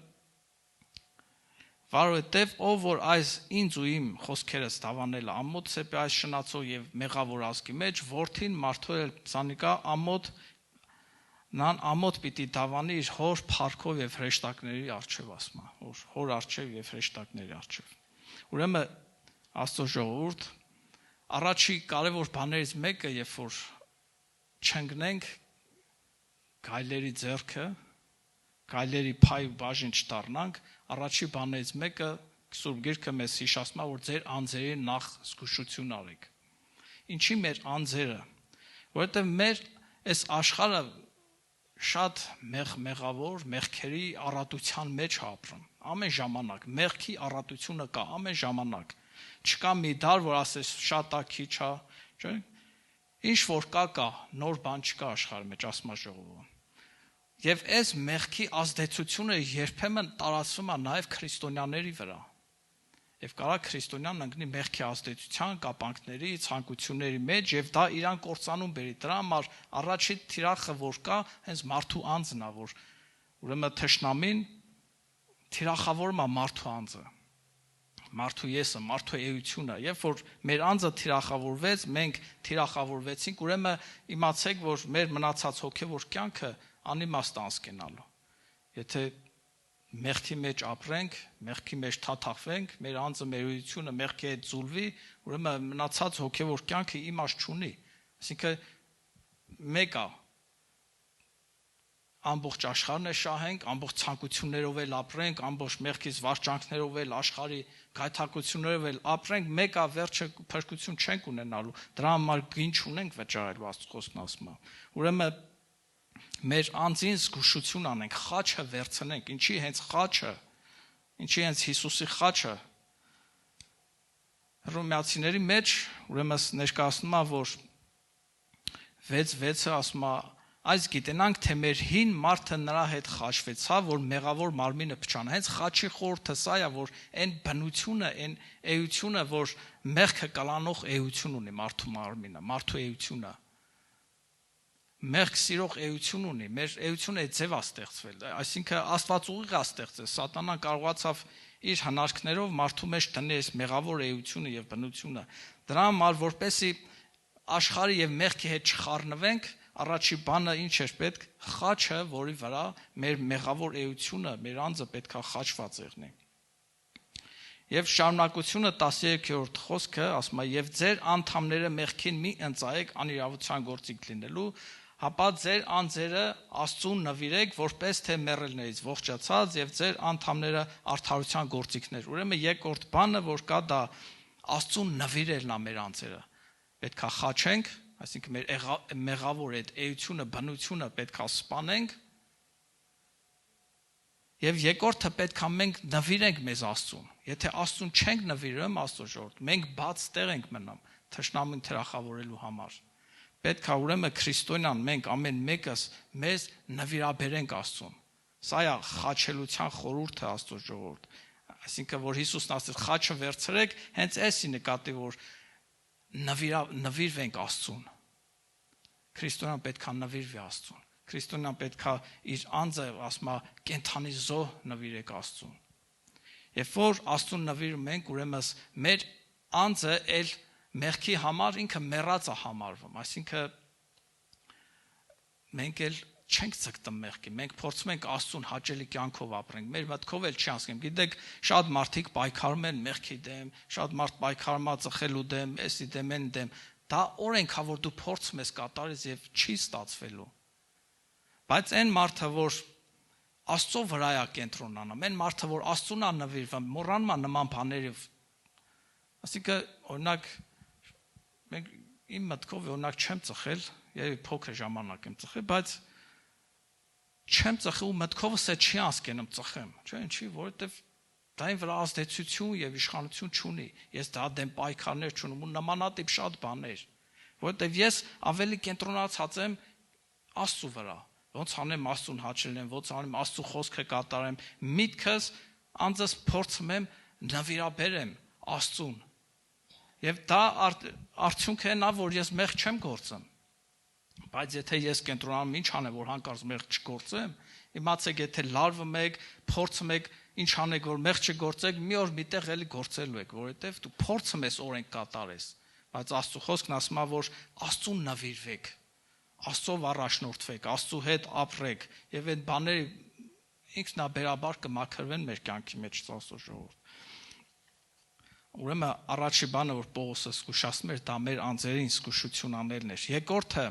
Որովհետև ով որ այս ինձ ու իմ խոսքերս դավանել ամոթ սեպի այս շնացող եւ մեղավոր ազգի մեջ, որդին մարդոյել ցանիկա ամոթ նան ամոթ պիտի դավանի իր հոր փառքով եւ հրեշտակների արչեւ ասма, հոր արչեւ եւ հրեշտակների արչեւ։ Ուրեմն Աստծո ժողովուրդ, առաջի կարևոր բաներից մեկը, երբ որ չընկնենք գայլերի ձեռքը, գայլերի փայ ու բաժին չդառնանք, առաջի բաներից մեկը Սուրբ Գիրքը մեզ հիշեցնում է, որ ձեր անձերի նախ զգուշություն արեք։ Ինչի մեր անձերը, որովհետև մեր այս աշխարհը շատ մեղավոր, մեղքերի առատության մեջ ապրում։ Ամեն ժամանակ մեղքի առատությունը կա, ամեն ժամանակ։ Չկա մի դար, որ ասես շատ է, քիչ է, չէ՞։ Ինչ որ կա, նոր բան չկա աշխարհի մեջ, ասում է ժողովը։ Եվ այս մեղքի ազդեցությունը երբեմն տարածվում է նաև քրիստոնյաների վրա։ Եվ կարա քրիստոնյան ընկնի մեղքի ազդեցության, կապանքների, ցանկությունների մեջ, եւ դա իրան կործանում բերի։ Դրա համար առաջի թիրախը որ կա, հենց մարդու անձն է, որ ուրեմն թշնամին թիրախավորում է մարդու անձը, մարդու եսը, մարդու էությունը։ Երբ որ մեր անձը թիրախավորվեց, մենք թիրախավորվեցինք, ուրեմն իմացեք, որ մեր մնացած հոգևոր կյանքը անիմաստ անցկենալու։ Եթե մեղքի մեջ ապրենք, մեղքի մեջ թաթախվենք, մեր անձը, մեր էությունը մեղքի հետ զուլվի, ուրեմն մնացած հոգևոր կյանքը իմաստ չունի։ Այսինքն մեկը ամբողջ աշխարհն է շահենք, ամբողջ ցանկություններով էլ ապրենք, ամբողջ մեղքից վարճանքներով էլ աշխարհի գայթակղություններով էլ ապրենք, մեկը վերջը փրկություն չենք ունենալու։ Դրա համար գին չունենք վճարելու, Աստծո խոսքն ասում է։ Ուրեմն մեր անձին զգուշություն անենք, խաչը վերցնենք, ինչի հենց խաչը, ինչի հենց Հիսուսի խաչը Հռոմեացիների մեջ ուրեմն ներկայացնում է, որ 6:6-ը ասում է, այս գիտենանք, թե մեր հին մարդը նրա հետ խաչվեցավ, որ մեղավոր մարմինը փչանա։ Հենց խաչի խորհուրդը սա է, որ այն բնությունը, այն էությունը, որ մեղքը կլանող էություն ունի մարդու մարմինը, մարդու էությունը։ Մեղք սիրող էություն ունի, մեր էությունը այդ ձև է ստեղծվել, այսինքն Աստված ուղիղ է ստեղծել, սատանան կարողացավ իր հնարքներով մարդու մեջ դնել այս մեղավոր էությունը եւ բնությունը։ Դրա համար որպեսի աշխարհի եւ մեղքի հետ չխառնվենք, առաջի բանը ինչ էր պետք, խաչը, որի վրա մեր մեղավոր էությունը, մեր անձը պետքա խաչված եղնի։ Եվ շարունակությունը 13-րդ խոսքը ասում է, եւ ձեր անդամները մեղքին մի ընծայեք անիրավության գործիք լինելու, հապա ձեր անձերը Աստծուն նվիրեք, որպես թե մեռելներից ողջացած, եւ ձեր անդամները արդարության գործիքներ։ Ուրեմն երկրորդ բանը, որ կա, դա Աստծուն նվիրելն է մեր անձերը։ Պետքա խաչենք, այսինքն մեր մեղավոր այդ էությունը, բնությունը պետքա սպանենք։ Եվ երկրորդը պետքա մենք նվիրենք մեզ Աստծուն։ Եթե Աստծուն չենք նվիրում, Աստծո ժողովուրդ, մենք բաց տեղ ենք մնում թշնամուն թիրախավորելու համար։ Պետքա ուրեմն քրիստոնյան մենք ամեն մեկս մեզ նվիրաբերենք Աստծուն։ Սա է խաչելության խորհուրդը Աստծո ժողովուրդ։ Այսինքն որ Հիսուսն ասել խաչը վերցրեք, հենց էսի նկատի որ նվիրվենք Աստծուն։ Քրիստոնյան պետքա նվիրվի Աստծուն։ Քրիստոնյան պետքա իր անձը ասма կենթանի զոհ նվիրեք Աստծուն։ Երբ որ Աստծուն նվիրում ենք, ուրեմն մեր անձը էլ մեղքի համար ինքը մեռած է համարվում, այսինքն մենք էլ չենք ցկտում մեղքի, մենք փորձում ենք Աստծուն հաճելի կյանքով ապրենք, մեր մտքով էլ չի անցնենք։ Գիտեք, շատ մարդիկ պայքարում են մեղքի դեմ, շատ մարդ պայքարում է ծխելու դեմ, էսի դեմ, այն դեմ։ Դա օրենք է, որ դու փորձում ես կատարես եւ չի ստացվելու։ Բայց այն մարդը, որ Աստծո վրա է կենտրոնանում, այն մարդը, որ Աստծուն է նվիրվում, մոռանում է նման բաներով։ Այսինքն, օրինակ, մենք իմ մտքով օրինակ չեմ ծխել, երբ փոքր ժամանակ եմ ծխել, բայց չեմ ծխել ու մտքովս է չի անցկենում ծխեմ, չէ՞, ինչի, որովհետև դային վրա ազդեցություն եւ իշխանություն չունի։ Ես դա դեմ պայքարներ չունեմ ու նմանատիպ շատ բաներ, որովհետև ես ավելի կենտրոնացած եմ Աստծո վրա։ Ոնց անեմ Աստծուն հաճելեմ, ոնց անեմ Աստծո խոսքը կատարեմ, միտքս անձս փորձում եմ նվիրաբերեմ Աստծուն։ Եվ դա արդյունքը նա, որ ես մեղ չեմ գործում։ Բայց եթե ես կենտրոնանում ինչ անեմ, որ հանկարծ մեղք չգործեմ, իմացեք, եթե լարվում եք, փորձում եք ինչ անեք, որ մեղք չգործեք, մի օր միտեղ էլի գործելու եք, որովհետև դու փորձում ես օրենք կատարես, բայց Աստծո խոսքն ասում է, որ Աստծուն նվիրվեք, Աստծով առաջնորդվեք, Աստծո հետ ապրեք, եւ այդ բաները ինքնաբերաբար կմաքրվեն մեր կյանքի մեջ, Աստծո ժողովուրդ։ Ուրեմն առաջի բանը, որ Պողոսը զգուշացնում էր, դա մեր անձերին զգուշություն անելն էր։ Երկրորդը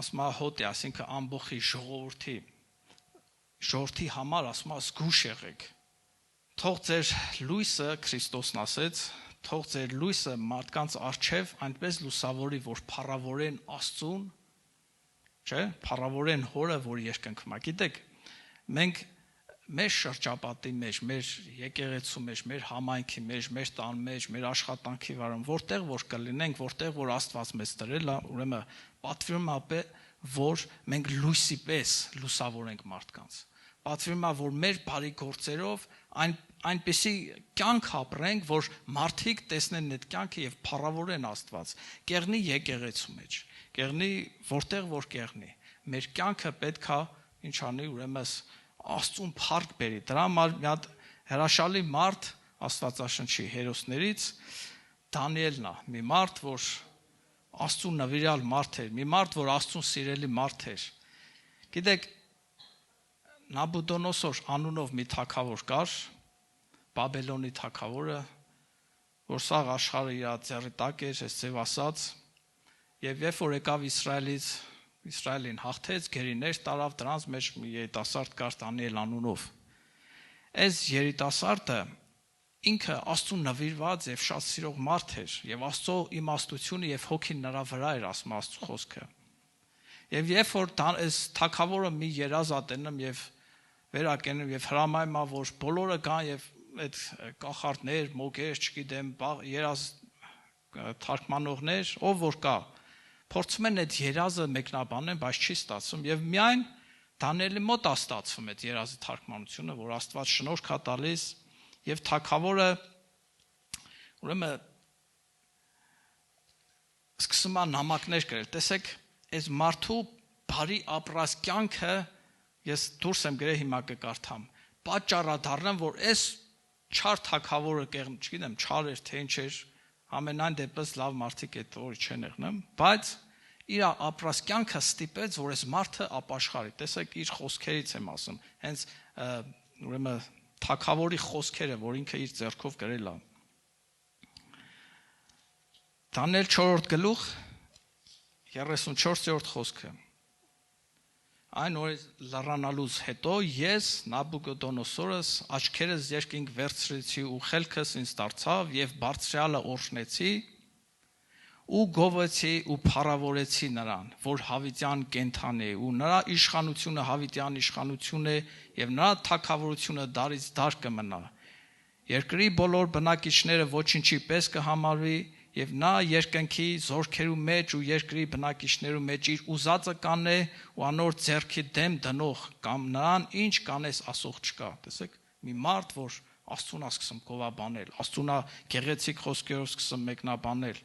ասում է հոտ է, այսինքն ամբողջի ժողովրդի համար ասում է զգուշ եղեք։ Թող ձեր լույսը, Քրիստոսն ասեց, թող ձեր լույսը մարդկանց առջև այնպես լուսավորի, որ փառավորեն Աստծուն, չէ՞, փառավորեն Հորը, որ երկնքում է։ Գիտեք, մենք մեր շրջապատի մեջ, մեր եկեղեցու մեջ, մեր համայնքի մեջ, մեր տան մեջ, մեր աշխատանքի վարում, որտեղ որ կլինենք, որտեղ որ Աստված մեզ դրել է, ուրեմն պատվիրում է, որ մենք լույսի պես լուսավորենք մարդկանց։ Պատվիրում է, որ մեր բարի գործերով այնպեսի կյանք ապրենք, որ մարդիկ տեսնեն այդ կյանքը եւ փառավորեն Աստված։ Կեղնի եկեղեցու մեջ, կեղնի որտեղ որ կեղնի։ Մեր կյանքը պետքա ինչ անի, ուրեմն Աստծուն փառք բերի։ Դրա համար մի հատ հրաշալի մարդ Աստվածաշնչի հերոսներից Դանիելն է, մի մարդ, որ Աստծուն նվիրյալ մարդ էր, մի մարդ, որ Աստծուն սիրելի մարդ էր։ Գիտեք, Նաբուդոնոսոր անունով մի թագավոր կար, Բաբելոնի թագավորը, որ սաղ աշխարհը իր ձեռի տակ էր, այս ձև ասած, եւ երբ որ եկավ Իսրայելին հաղթեց, գերիներ տարավ, դրանց մեջ մի երիտասարդ կար Դանիել անունով։ Այս երիտասարդը ինքը Աստծուն նվիրված եւ շատ սիրող մարդ էր, եւ Աստծո իմաստությունը եւ հոգին նրա վրա էր, ասում Աստծո խոսքը։ Եվ երբ որ այս թագավորը մի երազ ատենում եւ վերակենում եւ հրամայում է, որ բոլորը գան եւ այդ կախարդներ, մոգեր, չգիտեմ, երազ թարգմանողներ, ով որ կա, փորձում են այդ երազը մեկնաբանեն, բայց չի ստացվում եւ միայն Դանիելի մոտ է ստացվում այդ երազի թարգմանությունը, որ Աստված շնորհք է տալիս եւ թագավորը ուրեմն սկսում է նամակներ գրել։ Տեսեք, այս մարդու բարի ապրած կյանքը ես դուրս եմ գրել, հիմա կկարդամ։ Պատճառը դառնան, որ այս չար թագավորը կեղմ, չգիտեմ, չար էր թե ինչ էր, ամենայն դեպս լավ մարդիկ այդ օրը չեն եղնում, բայց իր ապրած կյանքը ստիպեց, որ այս մարդը ապաշխարի։ Տեսեք, իր խոսքերից եմ ասում, հենց ուրեմն թագավորի խոսքերը, որ ինքը իր ձեռքով գրել է։ Դանիել 4-րդ գլուխ 34-րդ խոսքը։ Այն օրից լռանալուց հետո ես Նաբուկոդոնոսորս աչքերս երկինք վերցրեցի ու խելքս ինձ դարձավ եւ բարձրյալը օրհնեցի ու գովեցի ու փառավորեցի նրան, որ հավիտյան կենթան է ու նրա իշխանությունը հավիտյան իշխանություն է եւ նրա թագավորությունը դարից դար կմնա։ Երկրի բոլոր բնակիչները ոչինչի պես կհամարվի եւ նա երկնքի զորքերու մեջ ու երկրի բնակիչներու մեջ իր ուզածը կանե ու անոր ձեռքի դեմ դնող կամ նրան ինչ կանես ասող չկա։ Տեսեք, մի մարդ, որ Աստծուն է սկսում գովաբանել, Աստծուն է գեղեցիկ խոսքերով սկսում մեկնաբանել։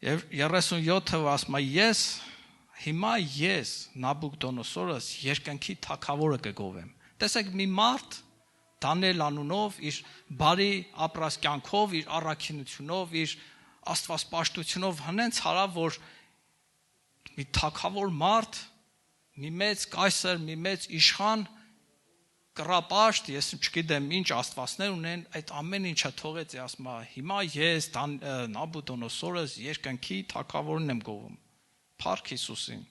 Եվ 37-ը ասում է հիմա ես Նաբուկդոնոսորս երկնքի թագավորը կգովեմ։ Տեսեք, մի մարդ Դանիել անունով, իր բարի ապրած կյանքով, իր առաքինությունով, իր աստվածպաշտությունով հնենց հարավ, որ մի թագավոր մարդ, մի մեծ կայսր, մի մեծ իշխան, կռապաշտ, ես չգիտեմ ինչ աստվածներ ունեն, այդ ամեն ինչը թողեց, ասում է, հիմա ես Նաբուկդոնոսորս երկնքի թագավորն եմ գովում։ Փառք Հիսուսին։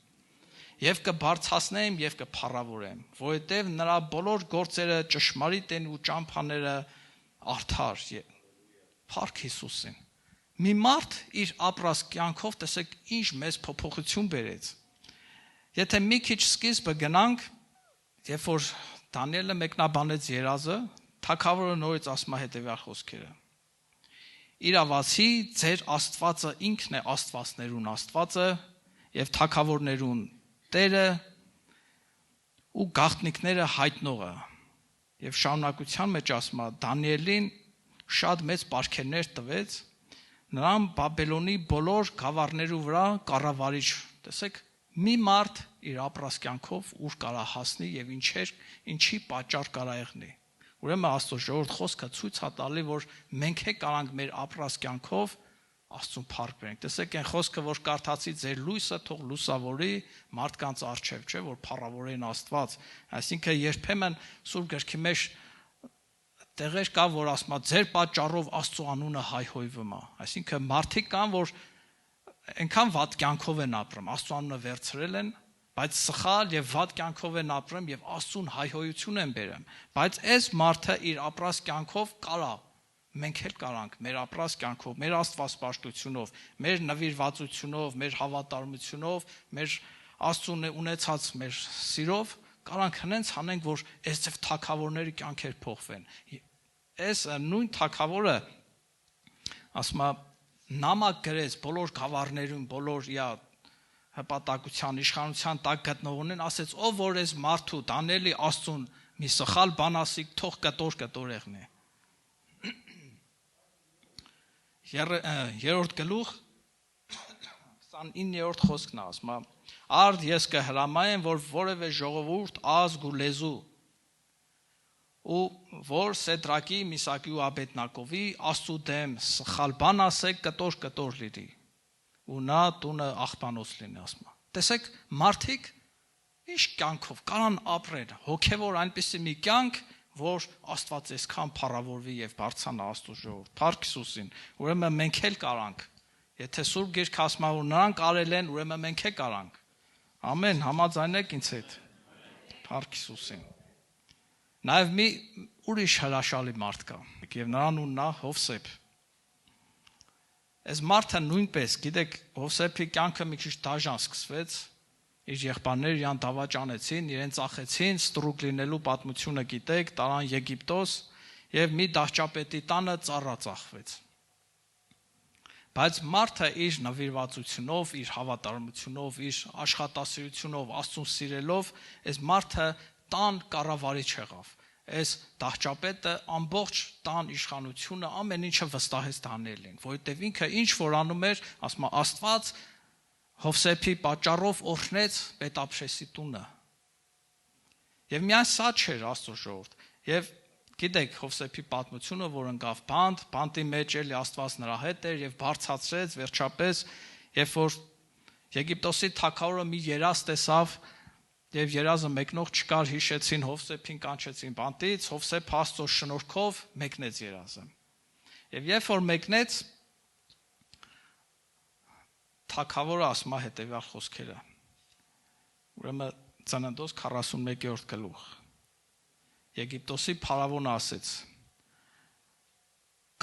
Եվ կբարձրացնեմ եւ կփառավորեմ, որովհետեւ նրա բոլոր գործերը ճշմարիտ են ու ճամփաները արդար։ Փառք Հիսուսին։ Մի մարդ իր ապրած կյանքով տեսեք ինչ մեծ փոփոխություն բերեց։ Եթե մի քիչ սկիզբը գնանք, երբ որ Դանիելը մեկնաբանեց երազը, թագավորը նորից ասում է հետեւյալ խոսքերը. Իրավացի ձեր Աստվածը ինքն է աստվածներուն Աստվածը եւ թագավորներուն Տերը ու գաղտնիքները հայտնողը։ Եվ շարունակության մեջ ասում է Դանիելին շատ մեծ պարգևներ տվեց, նրան Բաբելոնի բոլոր գավառներու վրա կառավարիչ, տեսեք, մի մարդ իր ապրած կյանքով ուր կարա հասնի եւ ինչի պատճառ կարա եղնի։ Ուրեմն Աստծո ժողովուրդ խոսքը ցույց է տալի, որ մենք կարանք մեր ապրած կյանքով Աստծուն փառք բերենք։ Տեսեք այն խոսքը, որ կարդացի, ձեր լույսը թող լուսավորի մարդկանց առջև, չէ, որ փառավորեն Աստված։ Այսինքն երբեմն Սուրբ Գրքի մեջ տեղեր կա, որ ասում է ձեր պատճառով Աստծո անունը հայհոյվում է։ Այսինքն մարդիկ կան, որ այնքան վատ կյանքով են ապրում, Աստծո անունը վերցրել են, բայց սխալ եւ վատ կյանքով են ապրում եւ Աստծուն հայհոյություն են բերում։ Բայց այս մարդը իր ապրած կյանքով կարա, մենք էլ կարանք մեր ապրած կյանքով, մեր աստվածպաշտությունով, մեր նվիրվածությունով, մեր հավատարմությունով, մեր Աստծուն ունեցած մեր սիրով կարանք հենց անենք, որ այսպես թագավորների կյանքեր փոխվեն։ Այս նույն թագավորը ասում է նամակ գրեց բոլոր գավառներում, բոլոր հպատակության, իշխանության տակ գտնողներին, ասեց, ով որ այս մարդու Դանիելի Աստծուն մի սխալ բան ասի, թող կտոր եղնի։ Երրորդ գլուխ 29-րդ խոսքն է, ասում է. Արդ ես կհրամայեմ, որ որևէ ժողովուրդ, ազգ ու լեզու ու որ Սեդրակի, Միսակի ու Աբեդնագովի Աստծու դեմ սխալ բան ասեք, կտոր լինի ու նա տունը աղբանոց լինի, ասում է։ Տեսեք, մարդիկ ինչ կյանքով կարան ապրեն, հոգևոր այնպիսի մի կյանք, որ Աստված այսքան փառավորվի եւ բարձրանա Աստծո ժողովուրդ։ Փառք Հիսուսին։ Ուրեմն մենք էլ կարանք։ Եթե Սուրբ Գիրքը ասում է, որ նրանք արել են, ուրեմն մենք էլ կարանք։ Ամեն, համաձայնեք ինձ հետ։ Փառք Հիսուսին։ Նաև մի ուրիշ հրաշալի մարդ կա, եւ նրան ունն է Հովսեփ։ Այս մարդը նույնպես, գիտեք, Հովսեփի կյանքը մի քիչ դաժան սկսվեց, իր եղբայրները իրան դավաճանեցին, իրեն ծախեցին, ստրուկ լինելու պատմությունը գիտեք, տարան Եգիպտոս եւ մի դահճապետի տանը ծառա ծախվեց։ Բայց մարդը իր նվիրվածությունով, իր հավատարմությունով, իր աշխատասիրությունով, Աստծուն սիրելով, այս մարդը տան կառավարիչ եղավ։ Այս դահճապետը ամբողջ տան իշխանությունը ամեն ինչը վստահեց Դանիելին, որովհետև ինքը ինչ որ անում էր, ասում է Աստված Հովսեփի պատճառով օրհնեց Պետապշեսի տունը։ Եվ միայն սա չէր Աստծո ժողովուրդ։ Եվ գիտեք Հովսեփի պատմությունը, որ ընկավ բանտի մեջ էլի Աստված նրա հետ էր եւ բարձրացրեց վերջապես, երբ որ Եգիպտոսի թագավորը մի երազ տեսավ եւ երազը մեկնող չկար, հիշեցին Հովսեփին, կանչեցին բանտից, Հովսեփ Աստծո շնորհքով մեկնեց երազը։ Եւ երբ որ մեկնեց, թագավորը ասում է հետեւյալ խոսքերը։ Ուրեմն Ծննդոց 41-րդ գլուխ։ Եգիպտոսի փարավոնը ասեց.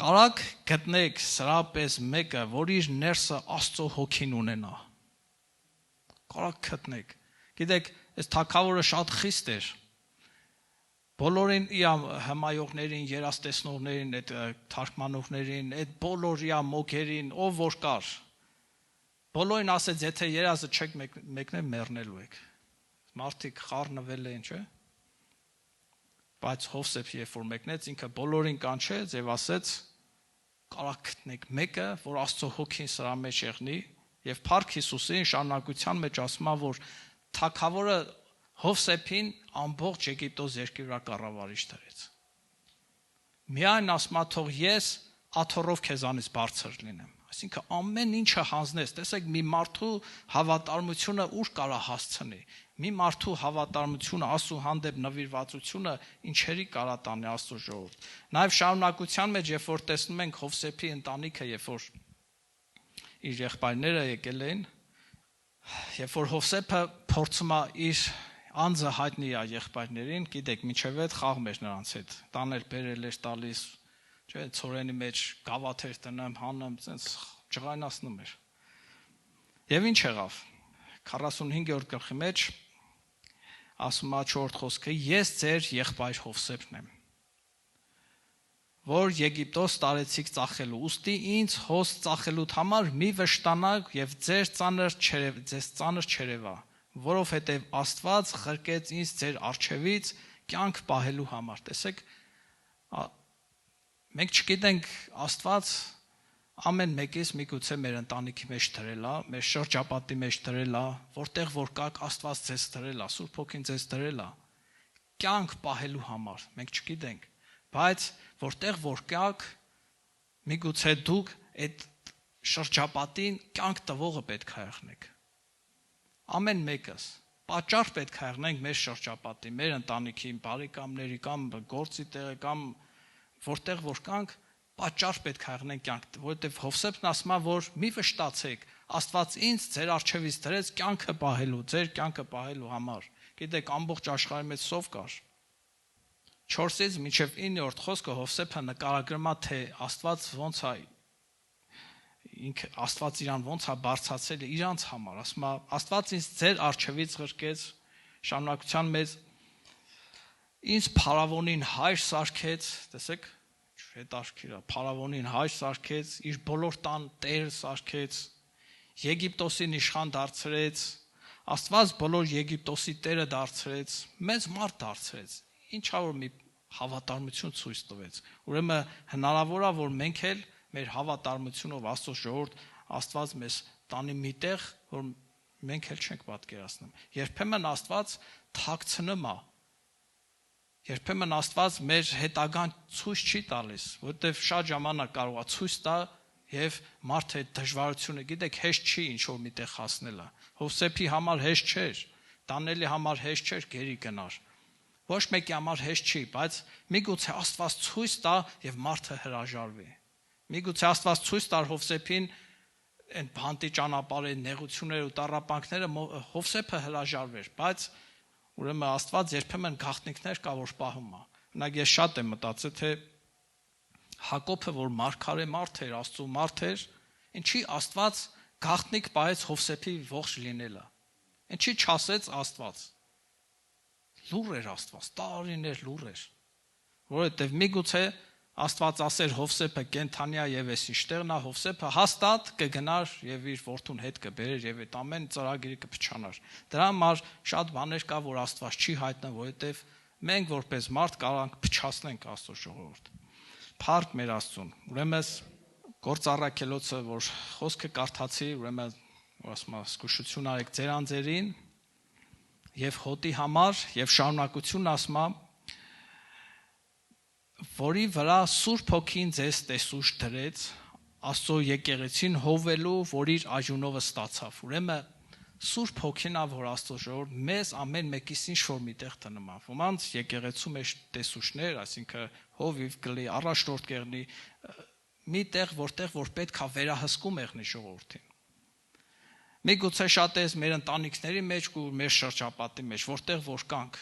Կարակ գտնեք սրապես մեկը, որ իր ներսը Աստծո հոգին ունենա։ Կարակ գտնեք։ Գիտեք, այս թագավորը շատ խիստ էր։ Բոլորին հմայողներին, երաստեսնողներին, այդ թարգմանողներին, այդ բոլոր մոգերին, ով որ կար։ Բոլորին ասեց, եթե երազը չեք մեկնել, մեռնելու եք։ Մարդիկ խառնվել էին, չէ՞։ Բայց Հովսեփ երբ որ մեկնեց, ինքը բոլորին կանչեց եւ ասեց. կարակ գտնեք մեկը, որ Աստծո հոգին սրա մեջ եղնի, եւ Փառք Հիսուսին շարունակության մեջ ասում է, որ թագավորը Հովսեփին ամբողջ Եգիպտոս երկրի վրա կառավարիչ դրեց։ Միայն ասում է, թող ես աթոռով քեզանից բարձր լինեմ։ Այսինքն ամեն ինչը հանձնես, տեսեք մի մարդու հավատարմությունը ուր կարա հասցնի։ Մի մարդու հավատարմությունը, Աստծո հանդեպ նվիրվածությունը ինչերի կարա տանի Աստծո ժողովուրդ։ Նաև շարունակության մեջ, երբ որ տեսնում ենք Հովսեփի ընտանիքը, երբ որ իր եղբայրները եկել էին, երբ որ Հովսեփը փորձում է իր անձը հայտնի է եղբայրներին, գիտեք, մինչև այդ խաղում էր նրանց հետ։ Տանել բերել էր տալիս, չէ, ցորենի մեջ գավաթեր տնեմ, հանում, ցենց ջղայնացնում էր։ Եվ ինչ եղավ։ 45-րդ գլխի մեջ ասում է 4-րդ խոսքը. ես ձեր եղբայր Հովսեփն եմ, որ Եգիպտոս տարեցիք ծախելու, ուստի ինձ հոս ծախելուთ համար մի վշտանաք եւ ձեզ ծանր չերևա, որովհետեւ Աստված խրկեց ինձ ձեր արչեվից կյանք պահելու համար։ Տեսեք, մենք չգիտենք Աստված ամեն մեկից միգուցե մեր ընտանիքի մեջ դրել է, մեր շրջապատի մեջ դրել է, որտեղ որ կաք Աստված ձեզ դրել է, Սուրբ Հոգին ձեզ դրել է, կյանք պահելու համար, մենք չգիտենք, բայց որտեղ որ կաք, միգուցե դուք այդ շրջապատին կյանք տվողը պետք է եղնեք, ամեն մեկս, պատճառ պետք է եղնենք մեր շրջապատի, մեր ընտանիքի, բարեկամների կամ գործի տեղը կամ որտեղ որ կանք, պատճառ պետք է եղնենք կյանք, որովհետև Հովսեփն ասում է, որ մի վշտացեք, Աստված ինձ ձեր առջևից դրեց կյանքը պահելու, ձեր կյանքը պահելու համար։ Գիտեք, ամբողջ աշխարհի մեջ սով կար։ 4-ից մինչև 9-րդ խոսքը Հովսեփը նկարագրում է, թե Աստված ոնց է ինքը Աստված իրան ոնց է բարձրացել իրանց համար, ասում է, Աստված ինձ ձեր առջևից ղրկեց, շարունակության մեջ ինձ փարավոնին հայր սարքեց, տեսեք, հետաքրքիր է, փարավոնին հայր սարքեց, իր բոլոր տան տեր սարքեց, Եգիպտոսին իշխան դարձրեց, Աստված բոլոր Եգիպտոսի տերը դարձրեց, մեծ մարդ դարձրեց, ինչա որ մի հավատարմություն ցույց տվեց։ Ուրեմն հնարավոր է, որ մենք էլ մեր հավատարմությունով Աստծո ժողովուրդ Աստված մեզ տանի մի տեղ, որ մենք էլ չենք պատկերացնում։ Երբեմն Աստված թաքցնում է, երբեմն Աստված մեր հետագան ցույց չի տալիս, որովհետև շատ ժամանակ կարող է ցույց տա եւ մարդը դժվարությունը, գիտեք, հեշտ չի ինչ որ միտեղ հասնելը։ Հովսեփի համար հեշտ չէր, Դանիելի համար հեշտ չէր գերի գնար։ Ոչ մեկի համար հեշտ չի, բայց միգուցե Աստված ցույց տա եւ մարդը հրաժարվի։ Միգուցե Աստված ցույց տար Հովսեփին այն բանտի ճանապարհի նեղությունները ու տառապանքները Հովսեփը հրաժարվեր, բայց ուրեմն Աստված երբեմն գաղտնիքներ կա որ պահում է։ Օրինակ ես շատ եմ մտածել, թե Հակոբը որ մարգարե մարդ էր, Աստծո մարդ էր, ինչի Աստված գաղտնիք պահեց Հովսեփի ողջ լինելը։ Ինչի չասեց Աստված։ Լուր էր Աստված, տարիներ լուր էր։ Որովհետև միգուցե Աստված ասեր Հովսեփը կենթանիա եւ էս իշտեղն է, Հովսեփը հաստատ կգնար եւ իր որդուն հետ կբերեր եւ այդ ամեն ծրագիրը կփչանար։ Դրա համար շատ բաներ կա, որ Աստված չի հայտնում, որովհետեւ մենք որպես մարդ կարող ենք փչացնենք Աստծո ժողովուրդ։ Փառք մեր Աստծուն։ Ուրեմն Գործ առաքելոցը, որ խոսքը կարդացի, ուրեմն ասում եմ, զգուշություն արեք ձեր անձերին եւ հոտի համար եւ շարունակություն ասում եմ, որի վրա Սուրբ Հոգին ձեզ տեսուչ դրեց, Աստծո եկեղեցին հովելու, որ իր այժունովը ստացավ։ Ուրեմն Սուրբ Հոգին է, որ Աստծո ժողովուրդ մեզ ամեն մեկիս ինչ որ միտեղ դնում է։ Ոմանց եկեղեցու մեջ տեսուչներ, այսինքն հովիվ գլի, առաջնորդ կերնի, միտեղ որտեղ որ պետք է վերահսկում եղնի ժողովրդին։ Միգուցե շատերս մեր ընտանիքների մեջ ու մեր շրջապատի մեջ, որտեղ որ կանք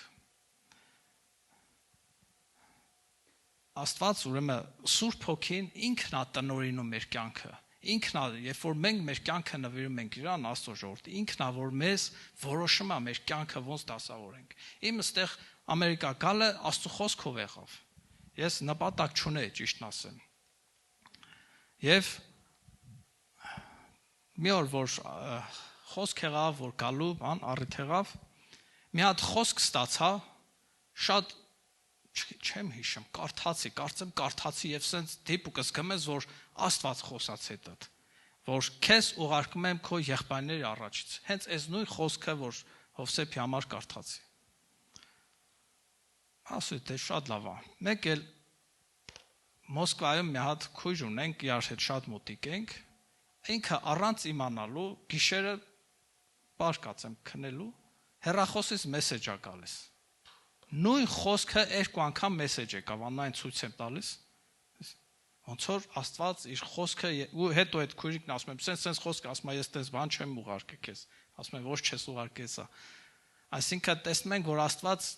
Աստված ուրեմն Սուրբ Հոգին ինքն է տնօրինում մեր կյանքը։ Ինքն է, երբ որ մենք մեր կյանքը նվիրում ենք իրան Աստծո ժողովրդ, ինքն է, որ մեզ որոշում է մեր կյանքը ոնց դասավորենք։ Իմ այստեղ Ամերիկա գալը Աստծո խոսքով եղավ։ Ես նպատակ չունեի, ճիշտն ասեմ։ Եվ մի օր որ խոսք եղավ, որ գալու բան առիթ եղավ, մի հատ խոսք ստացա, շատ չեմ հիշում, կարդացի եւ սենց դիպուկս գմես, որ Աստված խոսած հետդ, որ քեզ ուղարկում եմ քո եղբայրների առաջից։ Հենց այս նույն խոսքը, որ Հովսեփի համար կարդացի։ Ասում դե շատ լավ է։ Մեկ էլ Մոսկվայում մի հատ քույր ունենք, իրար հետ շատ մոտիկ ենք, ինքը առանց իմանալու գիշերը բարկացեմ քնելու, հեռախոսից մեսեջ է գալիս։ Նույն խոսքը երկու անգամ մեսեջ եկավ, անայն ցույց եմ տալիս։ Ոնց որ Աստված իր խոսքը ու հետո այդ քույրիկն ասում եմ, սենց խոսքը ասում է, ես տես բան չեմ ուղարկել քեզ։ Ասում եմ, ոչ չես ուղարկել սա։ Այսինքն տեսնում ենք, որ Աստված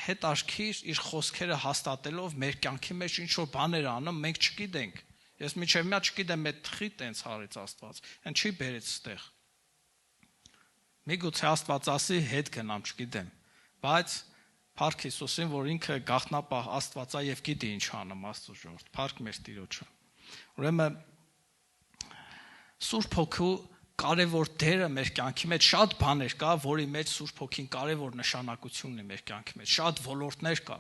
հետ աշքիր իր խոսքերը հաստատելով մեր կյանքի մեջ ինչ որ բաներ անում, մենք չգիտենք։ Ես միջև մի չգիտեմ այդ թխի տենց հարից Աստված, այն չի բերեց ստեղ։ Միգուցե Աստված ասի հետ գնամ, չգիտեմ, բայց Փառք Հիսուսին, որ ինքը գաղտնապահ Աստված է եւ գիտի ինչ անում Աստծո ժողովուրդ։ Փառք մեր Տիրոջը։ Ուրեմն Սուրբ Հոգու կարևոր դերը մեր կյանքի մեջ շատ բաներ կա, որի մեջ Սուրբ Հոգին կարևոր նշանակություն ունի մեր կյանքի մեջ, շատ ոլորտներ կա,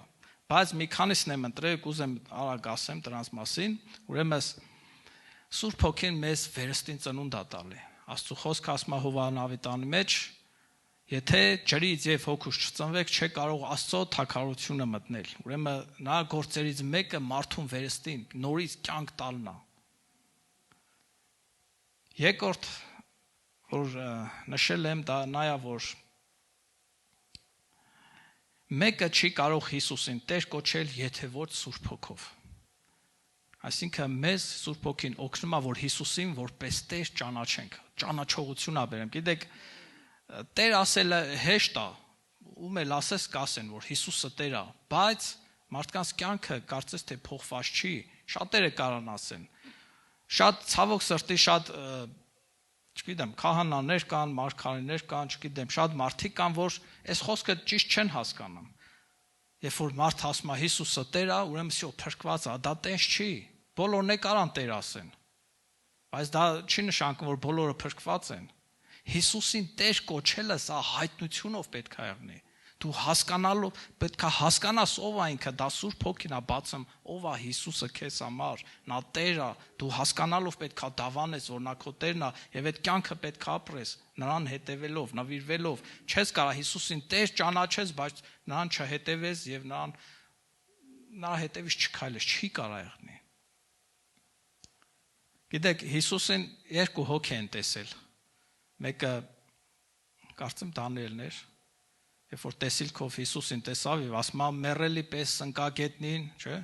բայց մի քանիսն եմ ընտրել, կուզեմ արագ ասեմ դրանց մասին։ Ուրեմն Սուրբ Հոգին մեզ վերստին ծնունդ է տալի։ Աստծո խոսքը ասում է Հովհաննես ավետարանի մեջ, եթե ջրից եւ հոգուց չծնվեք, չեք կարող Աստծո թագավորությունը մտնել։ Ուրեմն նա գործերից մեկը մարդուն վերստին նորից կյանք տալն է։ Երկրորդ, որ նշել եմ, դա նա է, որ մեկը չի կարող Հիսուսին Տեր կոչել, եթե ոչ Սուրբ Հոգով։ Այսինքն մեզ Սուրբ Հոգին օգնում է, որ Հիսուսին որպես Տեր ճանաչենք, ճանաչողություն ա բերեմ։ Գիտեք, Տեր ասելը հեշտ է, ում էլ ասես կասեն, որ Հիսուսը Տեր է, բայց մարդկանց կյանքը կարծես թե փոխված չի, շատերը կարան ասեն։ Շատ ցավոք սրտի շատ չգիտեմ, քահանաներ կան, մարգարեներ կան, չգիտեմ, շատ մարդիկ կան, որ այս խոսքը ճիշտ չեն հասկանում։ Երբ որ մարդ ասում է Հիսուսը Տեր է, ուրեմն սյո փրկված է, դա տես չի։ Բոլորն է կարան Տեր ասեն։ Բայց դա չի նշանակում, որ բոլորը փրկված են։ Հիսուսին Տեր կոչելը սա հայտնությունով պետք է եղնի։ Դու հասկանալով պետք է հասկանաս ով է ինքը, դա Սուրբ Հոգին է բացում, ով է Հիսուսը քեզ համար, նա Տեր է, դու հասկանալով պետք է դավանես, որ նա քո Տերն է, եւ այդ կյանքը պետք է ապրես, նրան հետևելով, նվիրվելով։ Չես կարա Հիսուսին Տեր ճանաչես, բայց նրան չհետևես եւ նրա հետևից չքայլես, չի կարա եղնի։ Գիտեք, Հիսուսին երկու հոգի են տեսել։ Մեկը կարծեմ Դանիելն էր, երբ որ տեսիլքով Հիսուսին տեսավ եւ ասում է մեռելի պես սնկագետնին, չէ՞,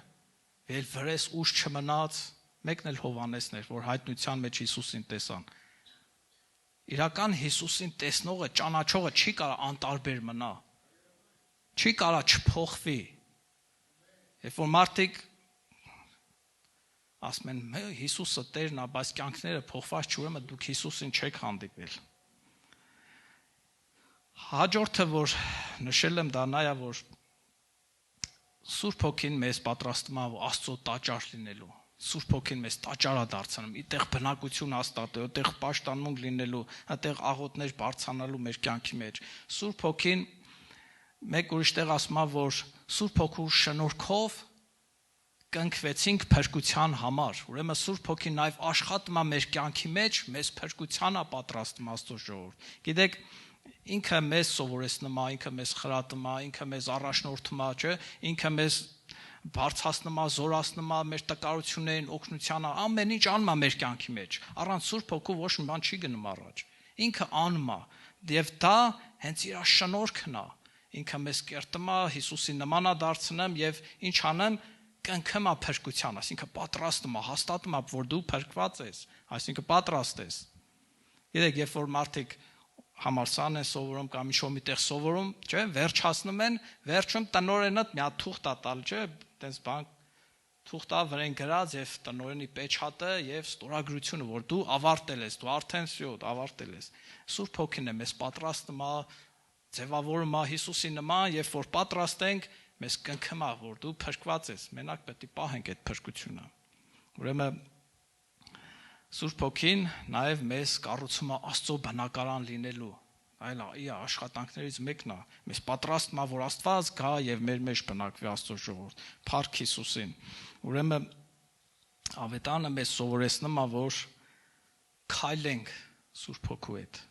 վել վրես ուժ չմնաց, մեկն էլ Հովհաննեսն էր, որ հայտնության մեջ Հիսուսին տեսան։ Իրական Հիսուսին տեսնողը, ճանաչողը չի կարա անտարբեր մնա։ Չի կարա չփոխվի։ Երբ որ մարդիկ ասում են Հիսուսը Տերն է, բայց կյանքները փոխված չի, ուրեմն դուք Հիսուսին չեք հանդիպել։ Հաջորդը, որ նշել եմ, դա նա է, որ Սուրբ Հոգին մեզ պատրաստում է Աստծո տաճար լինելու։ Սուրբ Հոգին մեզ տաճար է դարձնում, այդտեղ բնակություն հաստատել, այդտեղ պաշտամունք լինելու, այդտեղ աղոթներ բարձրանալու մեր կյանքի մեջ։ Սուրբ Հոգին մեկ ուրիշ տեղ ասում է, որ Սուրբ Հոգու շնորհքով կընկվեցինք փրկության համար։ Ուրեմն Սուրբ Հոգին նաև աշխատում է մեր կյանքի մեջ, մեզ փրկության է պատրաստում Աստծո ժողովուրդ։ Գիտեք, ինքը մեզ սովորեցնում է, ինքը մեզ խրատում է, ինքը մեզ առաջնորդում է, չէ՞, ինքը մեզ բարձրացնում է, զորացնում է, մեր տկարություններին, օգնությանը, ամեն ինչ անում է մեր կյանքի մեջ։ Առանց Սուրբ Հոգու ոչ մի բան չի գնում առաջ։ Ինքը անում է, եւ դա հենց իր շնորհքն է։ Ինքը մեզ կերտում է, Հիսուսի նման է դարձնում եւ ինչ անեմ, կնքում է փրկության, այսինքն պատրաստում է, հաստատում է, որ դու փրկված ես, այսինքն պատրաստ ես։ Գիտեք, երբ որ մարդիկ համալսարան են սովորում կամ ինչ-որ միտեղ սովորում, չէ, վերջացնում են, վերջում տնօրենը մի հատ թուղթ է տալ, չէ, այտենց բան թուղթ է վրան գրած եւ տնօրենի պեչատը եւ ստորագրությունը, որ դու ավարտել ես, դու արդեն всё ավարտել ես։ Սուրբ Հոգին է մեզ պատրաստում է, ձևավորում է Հիսուսի նման, եւ որ պատրաստ ենք, մեզ կնքում է, որ դու փրկված ես, մենակ պետք է պահենք այդ փրկությունը։ Ուրեմն Սուրբ Հոգին նաև մեզ կառուցում է Աստծո բնակարան լինելու, այլ իր աշխատանքներից մեկն է, մեզ պատրաստում է, որ Աստված գա եւ մեր մեջ բնակվի Աստծո ժողովուրդ, փառք Հիսուսին։ Ուրեմն ավետարանը մեզ սովորեցնում է, որ քայլենք Սուրբ Հոգու հետ։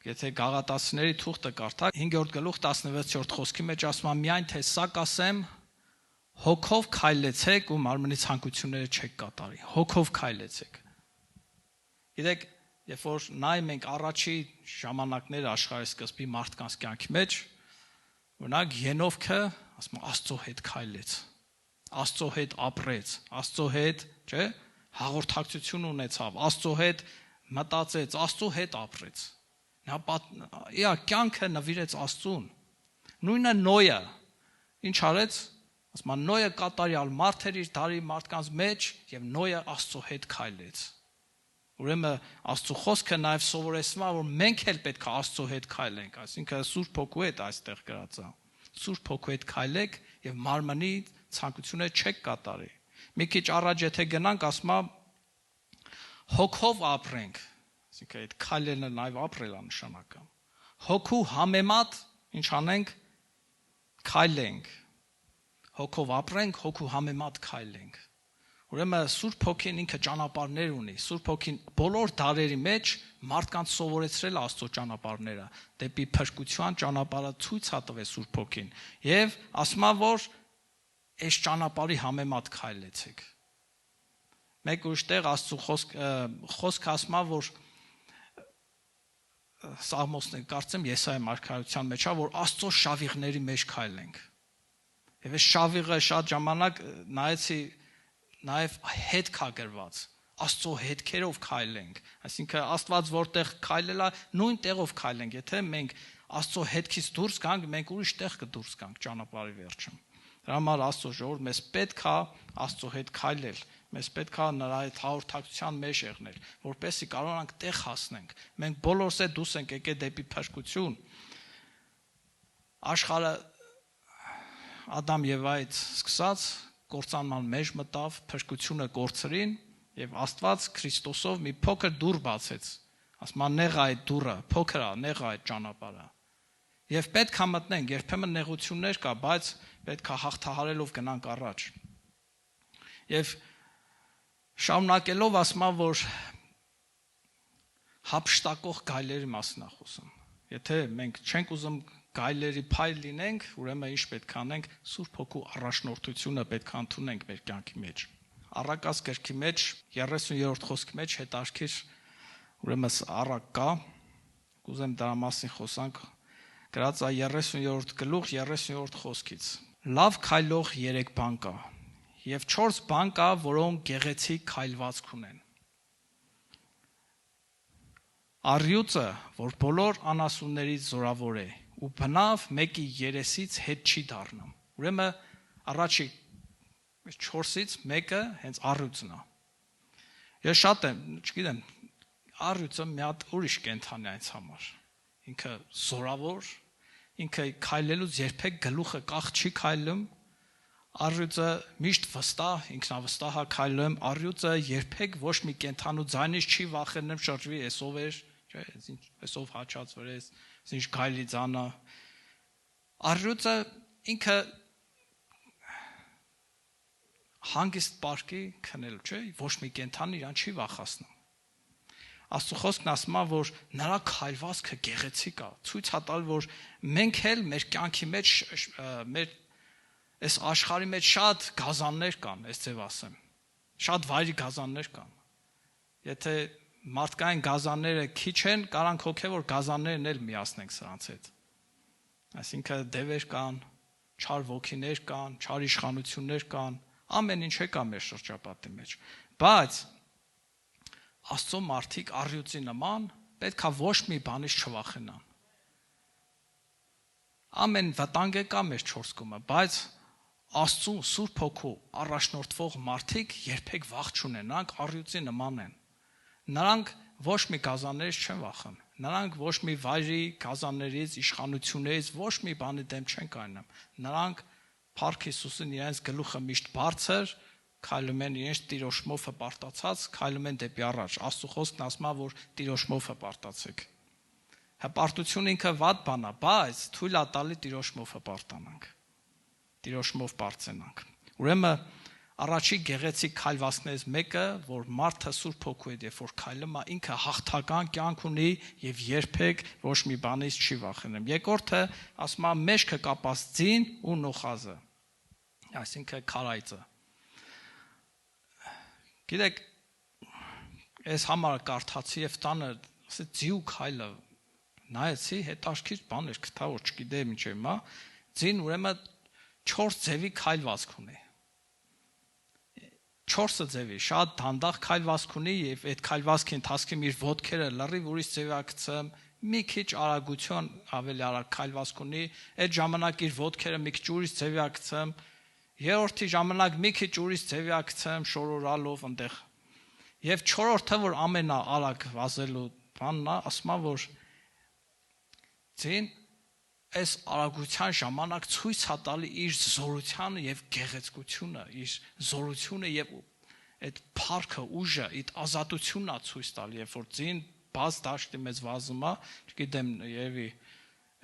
Եթե Գաղատացիների թուղթը կարդաք, 5-րդ գլուխ 16-րդ խոսքի մեջ ասում է. միայն թե սա կասեմ, հոգով քայլեցեք ու մարմնի ցանկությունները չեք կատարի։ Հոգով քայլեցեք։ Գիտեք, երբ որ նայում ենք առաջի ժամանակները աշխարհի սկզբի մարդկանց կյանքի մեջ, օրինակ Ենովքը, ասում են, Աստծո հետ քայլեց, Աստծո հետ ապրեց, Աստծո հետ, չէ, հաղորդակցություն ունեցավ, Աստծո հետ մտածեց, Աստծո հետ ապրեց։ Նա իր կյանքը նվիրեց Աստծուն։ Նույնը Նոյը ինչ արեց? Ասում են, Նոյը կատարյալ մարդ էր իր դարի մարդկանց մեջ եւ Նոյը Աստծո հետ քայլեց։ Ուրեմն Աստծո խոսքը նաև սովորեցնում է, որ մենք էլ պետք է Աստծո հետ քայլենք, այսինքն Սուրբ Հոգու հետ այստեղ գրած է։ Սուրբ Հոգու հետ քայլեք եւ մարմնի ցանկությունը չեք կատարի։ Մի քիչ առաջ եթե գնանք, ասում է հոգով ապրենք, այսինքն այդ քայլելը նաև ապրել է նշանակը։ Հոգու համեմատ ինչ անենք, քայլենք։ Հոգով ապրենք, հոգու համեմատ քայլենք։ Ուրեմն Սուրբ Հոգին ինքը ճանապարհներ ունի։ Սուրբ Հոգին բոլոր դարերի մեջ մարդկանց սովորեցրել Աստծո ճանապարհները, դեպի փրկության ճանապարհը ցույց է տվել Սուրբ Հոգին։ Եվ ասում է, որ այս ճանապարհի համեմատ քայլեցեք։ Մեկ ուշտեղ Աստծո խոսքը ասում է, որ Սաղմոսն կարծեմ Եսայի մարգարեության մեջ է, որ Աստծո շավիղների մեջ քայլենք։ Եվ այս շավիղը շատ ժամանակ նայեցի նաև հետ կա գրված, Աստծո հետքերով քայլենք, այսինքն Աստված որտեղ քայլել է, նույն տեղով քայլենք, եթե մենք Աստծո հետքից դուրս գանք, մենք ուրիշ տեղ կդուրս գանք ճանապարհի վերջում։ Դրա համար Աստծո ժողովուրդ մեզ պետք է Աստծո հետ քայլել, մեզ պետք է նրա այդ հաղորդակցության մեջ եղնել, որպեսզի կարողանանք տեղ հասնենք։ Մենք բոլորս է դուրս ենք եկել դեպի փրկություն։ Աշխարհը Ադամ եւ Եվայից սկսած կործանման մեջ մտավ, փրկությունը կորցրին եւ Աստված Քրիստոսով մի փոքր դուռ բացեց։ Ասում է նեղ այդ դուռը, փոքր է, նեղ այդ ճանապարհը։ Եվ պետք է մտնենք, երբեմն նեղություններ կա, բայց պետք է հաղթահարելով գնանք առաջ։ Եվ շարունակելով ասում է, որ հափշտակող գայլերի մասին է խոսում։ Եթե մենք չենք ուզում գայլերի փայլ լինենք, ուրեմն ինչ պետք է անենք, Սուրբ Հոգու առաջնորդությունը պետք է ընդունենք մեր կյանքի մեջ։ Առակաց գրքի մեջ 30-րդ խոսքի մեջ հետարքիր ուրեմն առակ կա, կուզեմ դրա մասին խոսանք, գրած է 30-րդ գլուխ 30-րդ խոսքից։ Լավ քայլող 3 բան կա, եւ 4 բան կա, որոնք գեղեցիկ քայլվածք ունեն։ Առյուծը, որ բոլոր անասուններից զորավոր է, ու բնավ մեկի երեսից հետ չի դառնում։ Ուրեմն առաջի 4-ից մեկը հենց առյուծն է։ Ես շատ եմ, չգիտեմ, առյուծը մի հատ ուրիշ կենթանի այս համար։ Ինքը զորավոր, ինքը քայլելուց երբեք գլուխը կախ չի քայլում։ Առյուծը միշտ վստահ, ինքնավստահ է քայլում, առյուծը երբեք ոչ մի կենթանու ձայնից չի վախենում, շրջվի էսով էր, չէ, էսով հաչած վրես, ինչ գայլի ձանա։ Առյուծը ինքը հանգիստ պարկի քնելու, չէ, ոչ մի կենթան իրան չի վախացնում։ Աստծո խոսքն ասում է, որ նրա քայլվածքը գեղեցիկ է, ցույց է տալ, որ մենք էլ մեր կյանքի մեջ մեր այս աշխարհի մեջ շատ գազաններ կան, այս ձև ասեմ։ Շատ վայրի գազաններ կան։ Եթե մարդկային գազանները քիչ են, կարանք հոգևոր գազաններն էլ միացնենք սրանց հետ։ Այսինքն դևեր կան, չար ոգիներ կան, չար իշխանություններ կան, ամեն ինչ կա մեր շրջապատի մեջ։ Բայց Աստծո մարդիկ առյուծի նման պետք է ոչ մի բանից չվախենան։ Ամեն վտանգ կա մեր 4 կողմը, բայց Աստծո Սուրբ Հոգու առաջնորդվող մարդիկ երբեք վախ չունեն, նրանք առյուծի նման են։ Նրանք ոչ մի գազաններից չեն վախեն։ Նրանք ոչ մի վայրի գազաններից, իշխանություններից ոչ մի բանի դեմ չեն կայանում։ Նրանք Փառք Հիսուսին իրենց գլուխը միշտ բարձր, քայլում են իրենց տիրոշմով հպարտացած, քայլում են դեպի առաջ։ Աստծո խոսքն ասում է, որ տիրոշմով հպարտացեք։ Հպարտությունը ինքը վատ բան է, բայց թույլ է տալի տիրոշմով հպարտանանք։ Տիրոշմով բարձենանք։ Ուրեմն առաջի գեղեցիկ քայլվածքներից մեկը, որ մարդը Սուրբ Հոգու հետ երբ որ քայլում է, ինքը հաղթական կյանք ունի եւ երբեք ոչ մի բանից չի վախենում։ Երկրորդը ասում է մեջքը կապած ձին ու նոխազը, այսինքն քարայծը։ Գիտեք, այս համարը կարդացի եւ տանը ասեց ձիու քայլը նայեցի, հետաքրքիր բան էր, գտա որ չգիտեմ ինչ է, ձին ուրեմն 4 ձևի քայլվածք ունի։ 4 ձևի, շատ դանդաղ քայլվածք ունի եւ այդ քայլվածքի ընթացքում իր ոտքերը լրիվ ուրիշ ձևակցում, մի քիչ արագություն ավելի արագ քայլվածք ունի, այդ ժամանակ իր ոտքերը մի քիչ ուրիշ ձևակցում, երրորդի ժամանակ մի քիչ ուրիշ ձևակցում, շորորալով այնտեղ։ Եվ 4-րդը, որ ամենաարագ վազելու բանն է, ասում է, որ ձին այս արագության ժամանակ ցույց է տալի իր զորությանը եւ գեղեցկությունը, իր զորությունը եւ այդ փառքը, ուժը, այդ ազատությունն է ցույց տալի, երբ որ ձին բաց դաշտի մեծ վազում է, չգիտեմ, երևի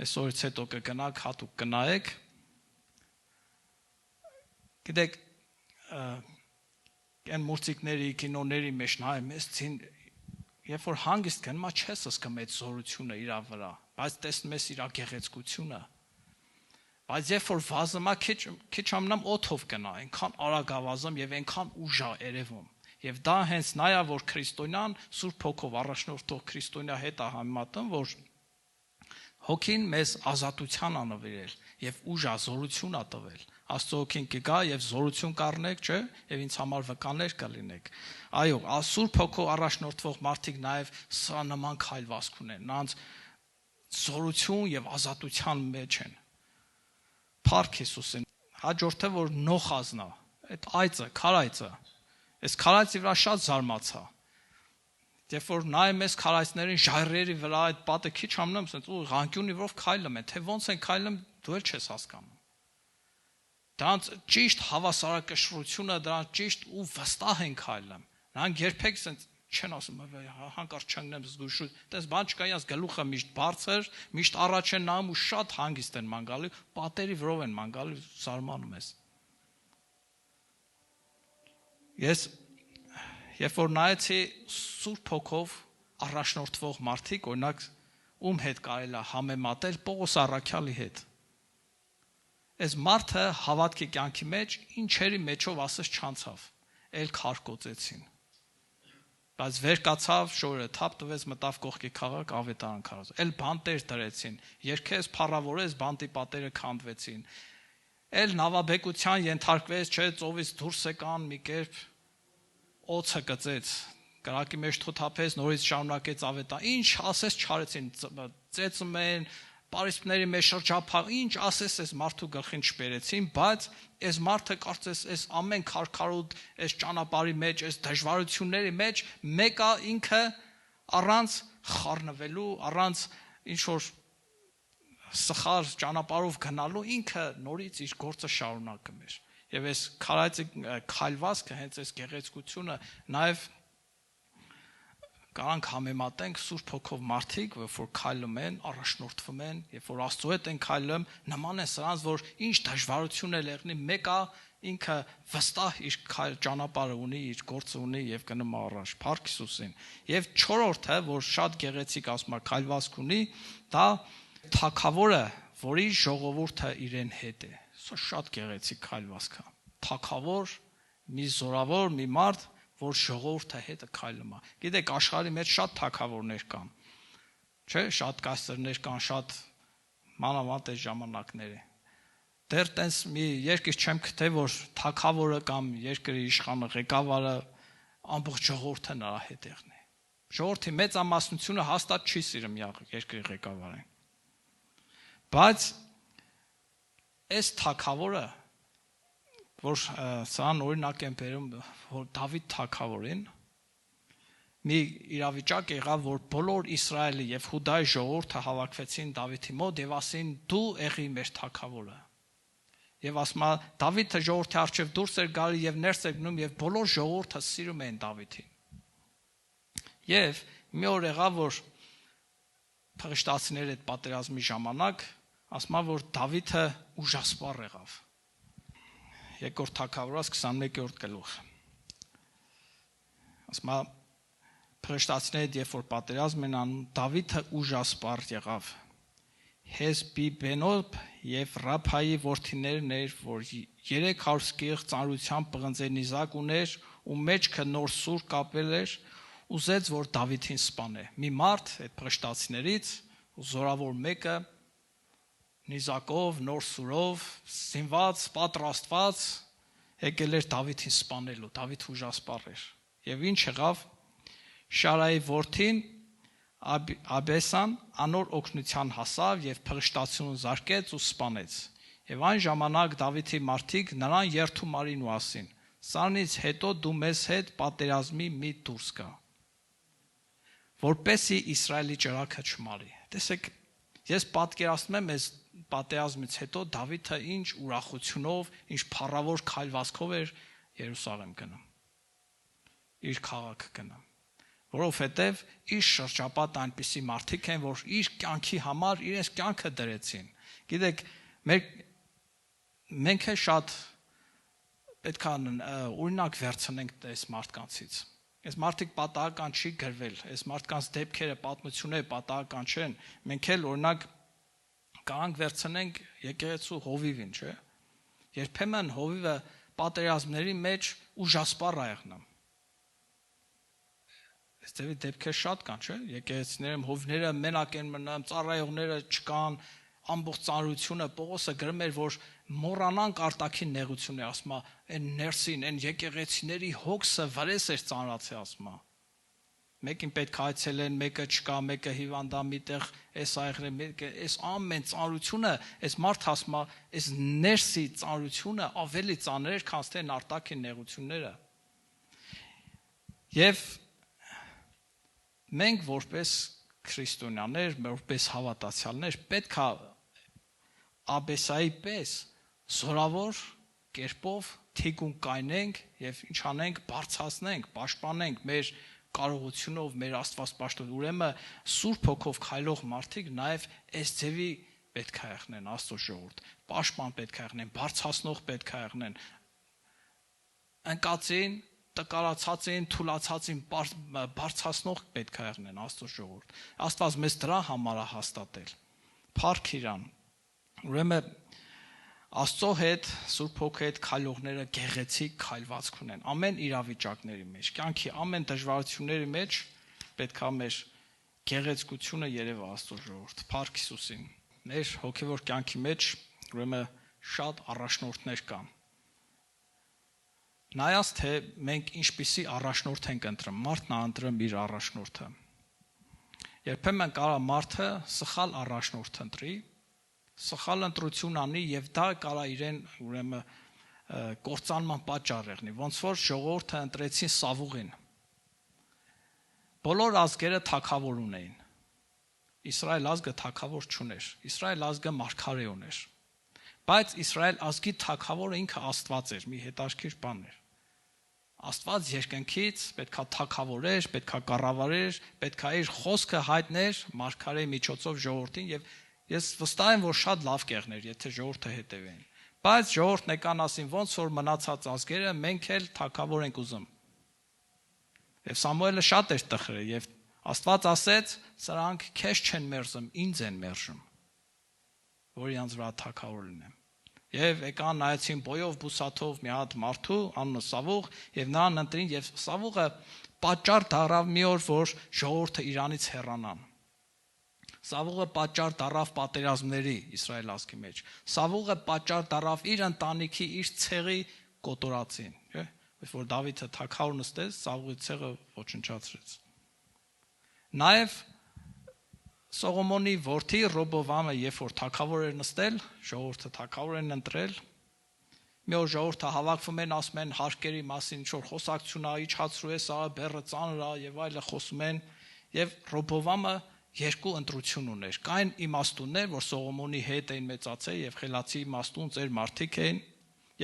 այսօրից հետո կգնաք, հատուկ կնայեք։ Գիտեք, այն մուրցիկների, կինոների մեջ նայում ես, երբ որ հանգիստ գնում ես, չես զգում այդ զորությունը իր վրա, բայց տեսնում ես իր գեղեցկությունը։ Բայց երբ որ վազում է, քիչ ամնամ օթով գնա, այնքան արագ է վազում եւ այնքան ուժ է երևում։ Եվ դա հենց նա է, որ քրիստոնյան Սուրբ Հոգով առաջնորդող քրիստոնյա հետ է համեմատում, որ Հոգին մեզ ազատության է նվիրել եւ ուժ է, զորություն է տվել։ Աստծո Հոգին կգա եւ զորություն կառնեք, չէ՞, եւ ինձ համար վկաներ կլինեք։ Այո, Սուրբ Հոգով առաջնորդվող մարդիկ նաեւ սա նման քայլվածք ունեն, նրանց զորություն եւ ազատության մեջ են։ Փառք Հիսուսին։ Հաջորդը որ նոխազնա, այդ այծը, քարայծը։ Այս քարայծի վրա շատ զարմացա։ Երբ որ նայում ես քարայծներին, ժայռերի վրա այդ պատը քիչ ամնում, ասես ու ղանկյունի վրով քայլում են, թե ոնց են քայլում, դու էլ չես հասկանում։ Դրանց ճիշտ հավասարակշռությունը, դրանց ճիշտ ու վստահ են քայլում։ Նրանք երբեք ասես չեն ասում, հանկարծ չընկնեմ զգուշություն, այդպես բան չկա, ես գլուխը միշտ բարձր, միշտ առաջ են նայում ու շատ հանգիստ են ման գալու, պատերի վրով են ման գալու, զարմանում ես։ Ես երբ որ նայեցի Սուրբ Հոգով առաջնորդվող մարդիկ, օրինակ ում հետ կարելի է համեմատել Պողոս առաքյալի հետ։ Այս մարդը հավատքի կյանքի մեջ ինչերի մեջով ասես չանցավ, ել քարկոծեցին։ Բայց վեր կացավ, շորը թափ տվեց, մտավ կողքի քաղաք, ավետարան քարոզ։ Էլ բանտեր դրեցին, երկես փառավորեց, բանտի պատերը քանդվեցին։ Էլ նավաբեկության ենթարկվեց, չէ, ծովից դուրս եկան մի կերպ օծը գծեց, կրակի մեջ թոթափեց, նորից շարունակեց ավետարան։ Ինչ ասես չարեցին, ծեծում են, պարիսպների մեջ շրջափակ, ինչ ասես այս մարդու գլխին չբերեցին, բայց այս մարդը կարծես այս ամեն քարքարոտ, այս ճանապարհի մեջ, այս դժվարությունների մեջ մեկը ինքը առանց խառնվելու, առանց ինչ որ սխալ ճանապարհով գնալու ինքը նորից իր գործը շարունակում էր։ Եվ այս քարայծի քայլվածքը հենց այս գեղեցկությունը նաև Կարանք համեմատենք Սուրբ Հոգով մարդիկ, որ քայլում են, առաջնորդվում են, երբ որ Աստծո հետ են քայլում, նման է սրանց, որ ինչ դժվարություն է եղնի, մեկը ինքը վստահ իր ճանապարհը ունի, իր գործը ունի եւ գնում առաջ։ Փառք Հիսուսին։ Եվ չորրորդը, որ շատ գեղեցիկ ասում է, քայլվածք ունի, դա թագավորը, որի ժողովուրդը իրեն հետ է։ Սա շատ գեղեցիկ քայլվածք է։ Թագավոր, մի զորավոր, մի մարդ, որ ժողովուրդը հետը քայլում է։ Գիտեք, աշխարհի մեջ շատ թագավորներ կան։ Չէ, շատ կայսրներ կան, շատ մանավանդ այս ժամանակները։ Դեռ տենց մի երկիր չեմ գտել, որ թագավորը կամ երկրի իշխանը, ղեկավարը ամբողջ ժողովուրդը նրա հետ եղնի։ Ժողովրդի մեծամասնությունը հաստատ չի սիրում երկրի ղեկավարին։ Բայց այս թագավորը որ սան օրինակ եմ բերում, որ Դավիթ թագավորին մի իրավիճակ եղավ, որ բոլոր Իսրայելի եւ Հուդայի ժողովուրդը հավաքվեցին Դավիթի մոտ եւ ասին դու եղի մեր թագավորը։ Եվ ասма Դավիթը ժողովրդի առջև դուրս էր գալի եւ ներս էր գնում եւ բոլոր ժողովուրդը սիրում էին Դավիթին։ Եվ մի օր եղավ, որ փղշտացիների հետ պատերազմի ժամանակ ասма որ Դավիթը ուժասպառ եղավ։ Երկրորդ թագավորաց 21-րդ գլուխ։ Ասма փղշտացիները երբ որ պատերազմ են անում, Դավիթը ուժասպառ եղավ։ Հեսբի Բենոբ եւ Ռափայի որդիներն էր, որ 300 սկիղ ծանրությամբ պղնձե նիզակ ուներ ու մեջքը նոր սուր կապել էր, ուզեց որ Դավիթին սպանե։ Մի մարդ այդ փղշտացիներից զորավոր մեկը նիզակով, նոր սուրով, զինված, պատրաստված եկել էր Դավիթին սպանելու, Դավիթ ուժասպառ էր։ Եվ ինչ եղավ, Շարայի որդին Աբեսան անոր օգնության հասավ եւ փղշտացիուն զարկեց ու սպանեց։ Եվ այն ժամանակ Դավիթի մարդիկ նրան երթումարին ու ասին. «Սրանից հետո դու մեզ հետ պատերազմի մի դուրս գա, որպեսզի Իսրայելի ճրագը չմարի»։ Տեսեք, ես պատկերացնում եմ այս պատերազմից հետո Դավիթը ինչ ուրախությունով, ինչ փառավոր քայլվածքով էր Երուսաղեմ գնում։ Իր քաղաքը գնում։ Որովհետև իր շրջապատը այնպիսի մարդիկ են, որ իր կյանքի համար իրենց կյանքը դրեցին։ Գիտեք, մենք շատ պետք է օրինակ վերցնենք այս մարդկանցից։ Այս մարդիկ պատահական չի գրվել, այս մարդկանց դեպքերը, պատմությունները պատահական չեն։ Մենք էլ օրինակ կանք վերցնենք եկեղեցու հովիվին, չէ՞։ Երբեմն հովիվը պատերազմների մեջ ուժասպառ է եղնում։ Այս դեպքեր շատ կան, չէ՞։ Եկեղեցիներում հովիվները մենակ են մնում, ծառայողները չկան, ամբողջ ծանրությունը Պողոսը գրում էր, որ մոռանանք արտաքին նեղությունները, ասում է, այն ներսին, այն եկեղեցիների հոգսը վրես էր ծանրացել, ասում է։ Մեկին պետք է այցելեն, մեկը չկա, մեկը հիվանդ է, միտեղ էս այղրը, մեկը էս ամեն ծանրությունը, այս մարդ ասում է, այս ներսի ծանրությունը ավելի ծանր էր, քան թե արտաքին նեղությունները։ Եվ մենք որպես քրիստոնյաներ, որպես հավատացյալներ պետք է Աբեսայի պես զորավոր կերպով թիկուն կայնենք եւ ինչ անենք, բարձրացնենք, պաշտպանենք մեր կարողությունով, մեր Աստվածպաշտով։ Ուրեմն Սուրբ Հոգով քայլող մարդիկ նաեւ այս ձևի պետք է եղնեն Աստծո ժողովուրդ, պաշտպան պետք է եղնեն, բարձրացնող պետք է եղնեն։ Ընկածին, տկարացածին, թուլացածին բարձրացնող պետք է եղնեն Աստծո ժողովուրդ։ Աստված մեզ դրա համար է հաստատել։ Փառք Իրան։ Ուրեմն Աստծո հետ, Սուրբ Հոգու հետ քայլողները գեղեցիկ քայլվածք ունեն ամեն իրավիճակների մեջ, կյանքի ամեն դժվարությունների մեջ պետք է մեր գեղեցկությունը երևա Աստծո ժողովուրդ։ Փառք Հիսուսին։ Մեր հոգևոր կյանքի մեջ ուրեմն շատ առաջնորդներ կան։ Նայած թե մենք ինչպիսի առաջնորդ ենք ընտրում, մարդն է ընտրում իր առաջնորդը։ Երբեմն կարա մարդը սխալ առաջնորդ ընտրի, սխալ ընտրություն անի եւ դա կարա իրեն ուրեմն կործանման պատճառ եղնի, ոնց որ ժողովուրդը ընտրեցին Սավուղին։ Բոլոր ազգերը թագավոր ունեին։ Իսրայել ազգը թագավոր չուներ, Իսրայել ազգը մարգարե ուներ։ Բայց Իսրայել ազգի թագավորը ինքը Աստված էր, մի հետաքրքիր բան էր։ Աստված երկնքից պետքա թագավորեր, պետքա կառավարեր, պետքա իր խոսքը հայտներ մարգարեի միջոցով ժողովրդին եւ ես վստահ եմ, որ շատ լավ կեղներ, եթե ժողովուրդը հետևեն։ Բայց ժողովուրդն եկան ասին, ոնց որ մնացած ազգերը մենք էլ թագավոր ենք ուզում։ Եվ Սամուելը շատ էր տխրել եւ Աստված ասեց, սրանք քեզ չեն մերժում, ինձ են մերժում, որ իրանց վրա թագավոր լինեմ։ Եվ եկան նայեցին բոյով բուսաթով մի հատ մարդու անունը Սավուղ եւ նրան ընտրին եւ Սավուղը պատճառ դառավ մի օր, որ ժողովուրդը Իրանից հեռանան։ Սավուղը պատճառ դառավ պատերազմների Իսրայել ազգի մեջ։ Սավուղը պատճառ դառավ իր ընտանիքի, իր ցեղի կոտորածին, չէ՞։ Որ Դավիթը թագավոր նստեց, Սավուղի ցեղը ոչնչացրեց։ Նաեւ Սողոմոնի որդի Ռոբովամը, երբ որ թագավոր էր նստել, ժողովուրդը թագավոր են ընտրել, մի օր ժողովուրդը հավաքվում են, ասում են հարկերի մասին, ինչ որ խոսակցություն է, իջացրու է, սա բեռը ծանր է եւ այլը խոսում են, եւ Ռոբովամը երկու ընտրություն ուներ։ Կային իմաստուններ, որ Սողոմոնի հետ էին մեծացել եւ խելացի իմաստուն ծեր մարդիկ էին,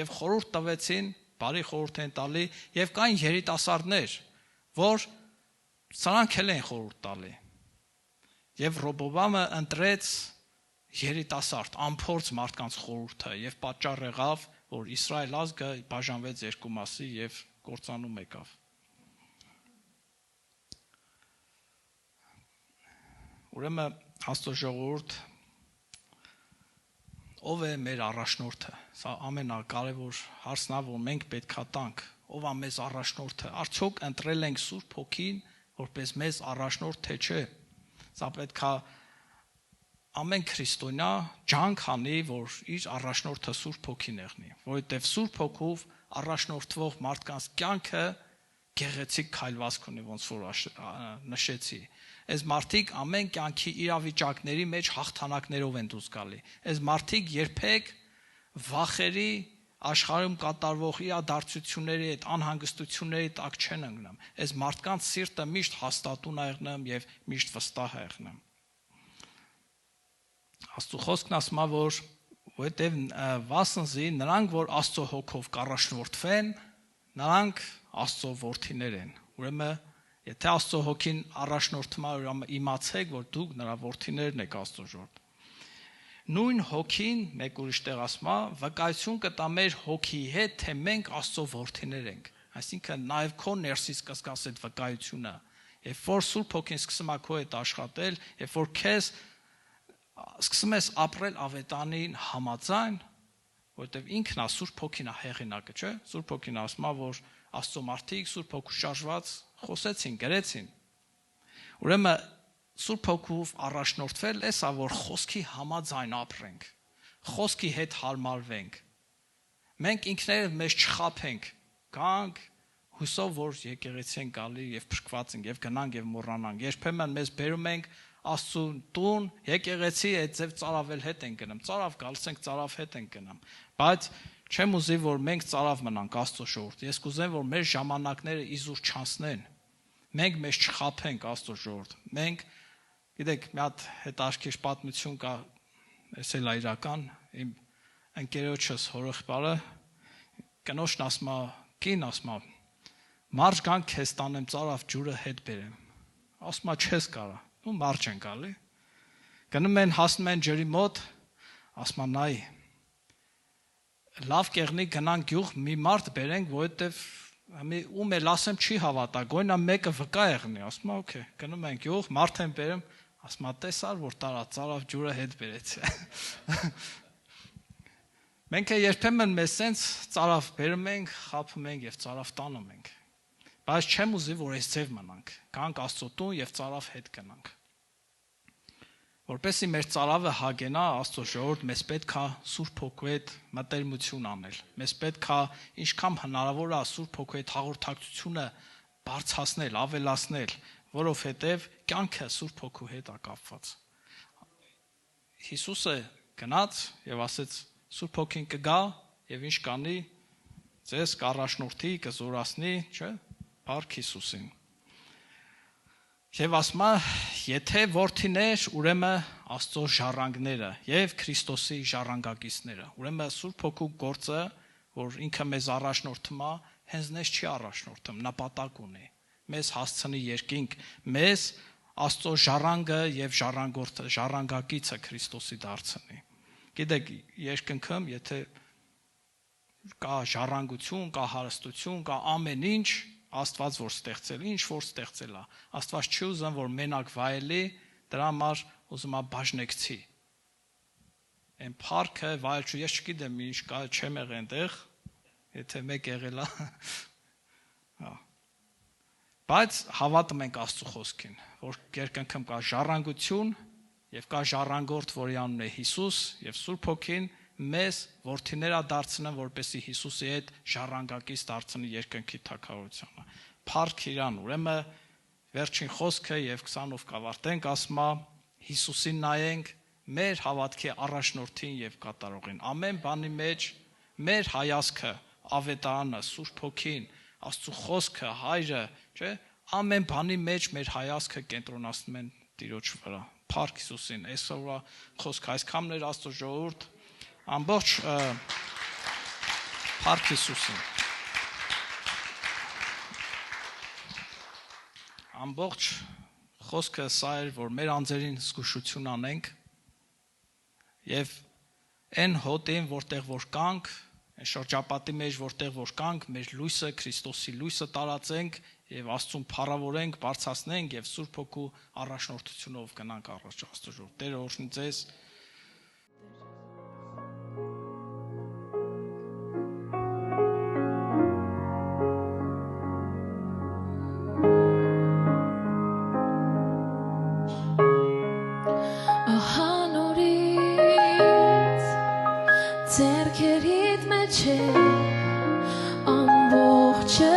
եւ խորհուրդ տվեցին, բարի խորհուրդ են տալի, եւ կային երիտասարդներ, որ սրանք էլ են խորհուրդ տալի։ Եվ Ռոբովամը ընտրեց երիտասարդ, անփորձ մարդկանց խորհուրդը եւ պատճառ եղավ, որ Իսրայել ազգը բաժանվեց երկու մասի եւ կործանում եկավ։ Ուրեմն Աստծո ժողովուրդ, ով է մեր առաջնորդը։ Սա ամենակարևոր հարցն է, որ մենք պետքա տանք։ Ով է մեզ առաջնորդը։ Արդյոք ընտրել ենք Սուրբ Հոգին որպես մեզ առաջնորդ, թե չէ։ Սա պետք է ամեն քրիստոնյա ջանք անի, որ իր առաջնորդը Սուրբ Հոգին եղնի, որովհետև Սուրբ Հոգով առաջնորդվող մարդկանց կյանքը գեղեցիկ քայլվածք ունի, ոնց որ նշեցի։ Այս մարդիկ ամեն կյանքի իրավիճակների մեջ հաղթանակներով են դուրս գալի։ Այս մարդիկ երբեք վախերի աշխարհում կատարվող իրադարձությունների հետ, անհանգստությունների տակ չեն ընկնում։ Այս մարդկանց սիրտը միշտ հաստատուն է եղնում եւ միշտ վստահ է եղնում։ Աստծո խոսքն ասում է, որ որտեւ վասնզի նրանք, որ Աստծո հոգով կառաջնորդվեն, նրանք Աստծո որդիներ են։ Ուրեմն, եթե Աստծո հոգին առաջնորդում է, ուրեմն իմացեք, որ դուք նրա որդիներն եք Աստծո ժողովուրդ։ նույն հոգին մեկ ուրիշ տեղ ասում է վկայություն կտա մեր հոգի հետ թե մենք Աստծո որդիներ ենք այսինքն նաև քո ներսից կսկաս այդ վկայությունը երբ որ Սուրբ Հոգին սկսում է քո հետ աշխատել երբ որ քեզ սկսում ես ապրել ավետանին համաձայն որովհետև ինքն է Սուրբ Հոգին է հեղինակը չէ Սուրբ Հոգին ասում է որ Աստծո մարդիկ Սուրբ Հոգու շարժված խոսեցին գրեցին ուրեմն Սուրբ Հոգով առաջնորդվել էսա որ խոսքի համաձայն ապրենք խոսքի հետ հարմարվենք մենք ինքներս մեզ չխաբենք գանք հուսով որ եկեղեցի են գալի եւ փրկված ենք եւ գնանք եւ մոռանանք երբեմն մեզ բերում ենք Աստծո տուն եկեղեցի այդ ձև ծարավել հետ են գնում ծարավ գալիս ենք ծարավ հետ են գնում բայց չեմ ուզի որ մենք ծարավ մնանք Աստծո շնորհիվ ես կուզեմ որ մեր ժամանակները իզուր չանցնեն մենք մեզ չխաբենք Աստծո շնորհիվ մենք Գիտեք, մի հատ հետաքրքիր պատմություն կա, էս էլ իրական, իմ ընկերոջս հորեղբայրը կնոջն ասում է, կին ասում է, մարջ գան քեզ տանեմ ծարավ ջուրը հետ բերեմ։ Ասում է, չես կարա, ու մարջ են գալի։ Գնում են հասնում են ջրի մոտ, ասում է, նայ, լավ կեղնի գնանք գյուղ, մի մարդ բերենք, որովհետև ում էլ ասեմ չի հավատա, գոյնա մեկը վկա եղնի, ասում է, օքեյ, գնում են գյուղ, մարդ են բերեմ, ասում է, տեսար, որ տարա ծարավ ջուրը հետ բերեցի։ Մենք երբեմն մեզ սենց ծարավ բերում ենք, խաբում ենք եւ ծարավ տանում ենք։ Բայց չեմ ուզի, որ այս ձև մնանք։ Գանք Աստծո տուն եւ ծարավ հետ գնանք։ Որպեսզի մեր ծարավը հագենա Աստծո ժողովուրդ, մեզ պետք է Սուրբ Հոգու հետ մտերմություն անել։ Մեզ պետք է ինչքան հնարավոր է Սուրբ Հոգու հետ հաղորդակցությունը բարձրացնել, ավելացնել, որովհետև կյանքը Սուրբ Հոգու հետ է կապված։ Հիսուսը գնաց եւ ասեց Սուրբ Հոգին կգա եւ ինչ կանի ձեզ կառաջնորդի, կզորացնի, չէ՞, Փառք Հիսուսին։ Եվ ասում է, եթե որդիներ, ուրեմն Աստծո ժառանգները եւ Քրիստոսի ժառանգակիցները։ Ուրեմն Սուրբ Հոգու գործը, որ ինքը մեզ առաջնորդում է, հենց նես չի առաջնորդում, նպատակ ունի։ Մեզ հասցնի երկինք, մեզ Աստծո ժառանգը եւ ժառանգակիցը Քրիստոսի դարձնի։ Գիտեք, երկնքում, եթե կա ժառանգություն, կա հարստություն, կա ամեն ինչ, Աստված որ ստեղծել, ինչ որ ստեղծել է։ Աստված չի ուզում որ մենակ վայելի, դրա համար ուզում է բաժնեկցի։ Այն փառքը վայելչու, ես չգիտեմ ինչ կա, չեմ եղել այնտեղ, եթե մեկ եղել է։ Հա։ Բայց հավատում ենք Աստծո խոսքին, որ երկնքում կա ժառանգություն եւ կա ժառանգորդ, որի անունն է Հիսուս եւ Սուրբ Հոգին մեզ որդիներ է դարձնում, որպեսզի Հիսուսի հետ ժառանգակից դարձնի երկնքի թագավորությունը։ Փառք իրան, ուրեմն վերջին խոսքը եւ 20-ով կավարտենք, ասում է Հիսուսին նայենք, մեր հավատքի առաջնորդին եւ կատարողին։ Ամեն բանի մեջ մեր հայացքը, ավետարանը, Սուրբ Հոգին, Աստծո խոսքը, Հայրը, չէ՞, ամեն բանի մեջ մեր հայացքը կենտրոնացնում են Տիրոջ վրա։ Փառք Հիսուսին, այսօրվա խոսքը այսքանն էր Աստծո ժողովուրդ, ամբողջ Փառք Հիսուսին։ Ամբողջ խոսքը սա էր, որ մեր անձերին զգուշություն անենք եւ այն հոտին, որտեղ որ կանք, այն շրջապատի մեջ, որտեղ որ կանք, մեր լույսը, Քրիստոսի լույսը տարածենք եւ Աստծուն փառավորենք, բարձրացնենք եւ Սուրբ Հոգու առաջնորդությունով գնանք առաջ Աստծո ժողովուրդ։ Տերը օրհնի ձեզ։ Ձեռքերիդ մեջ է ամբողջը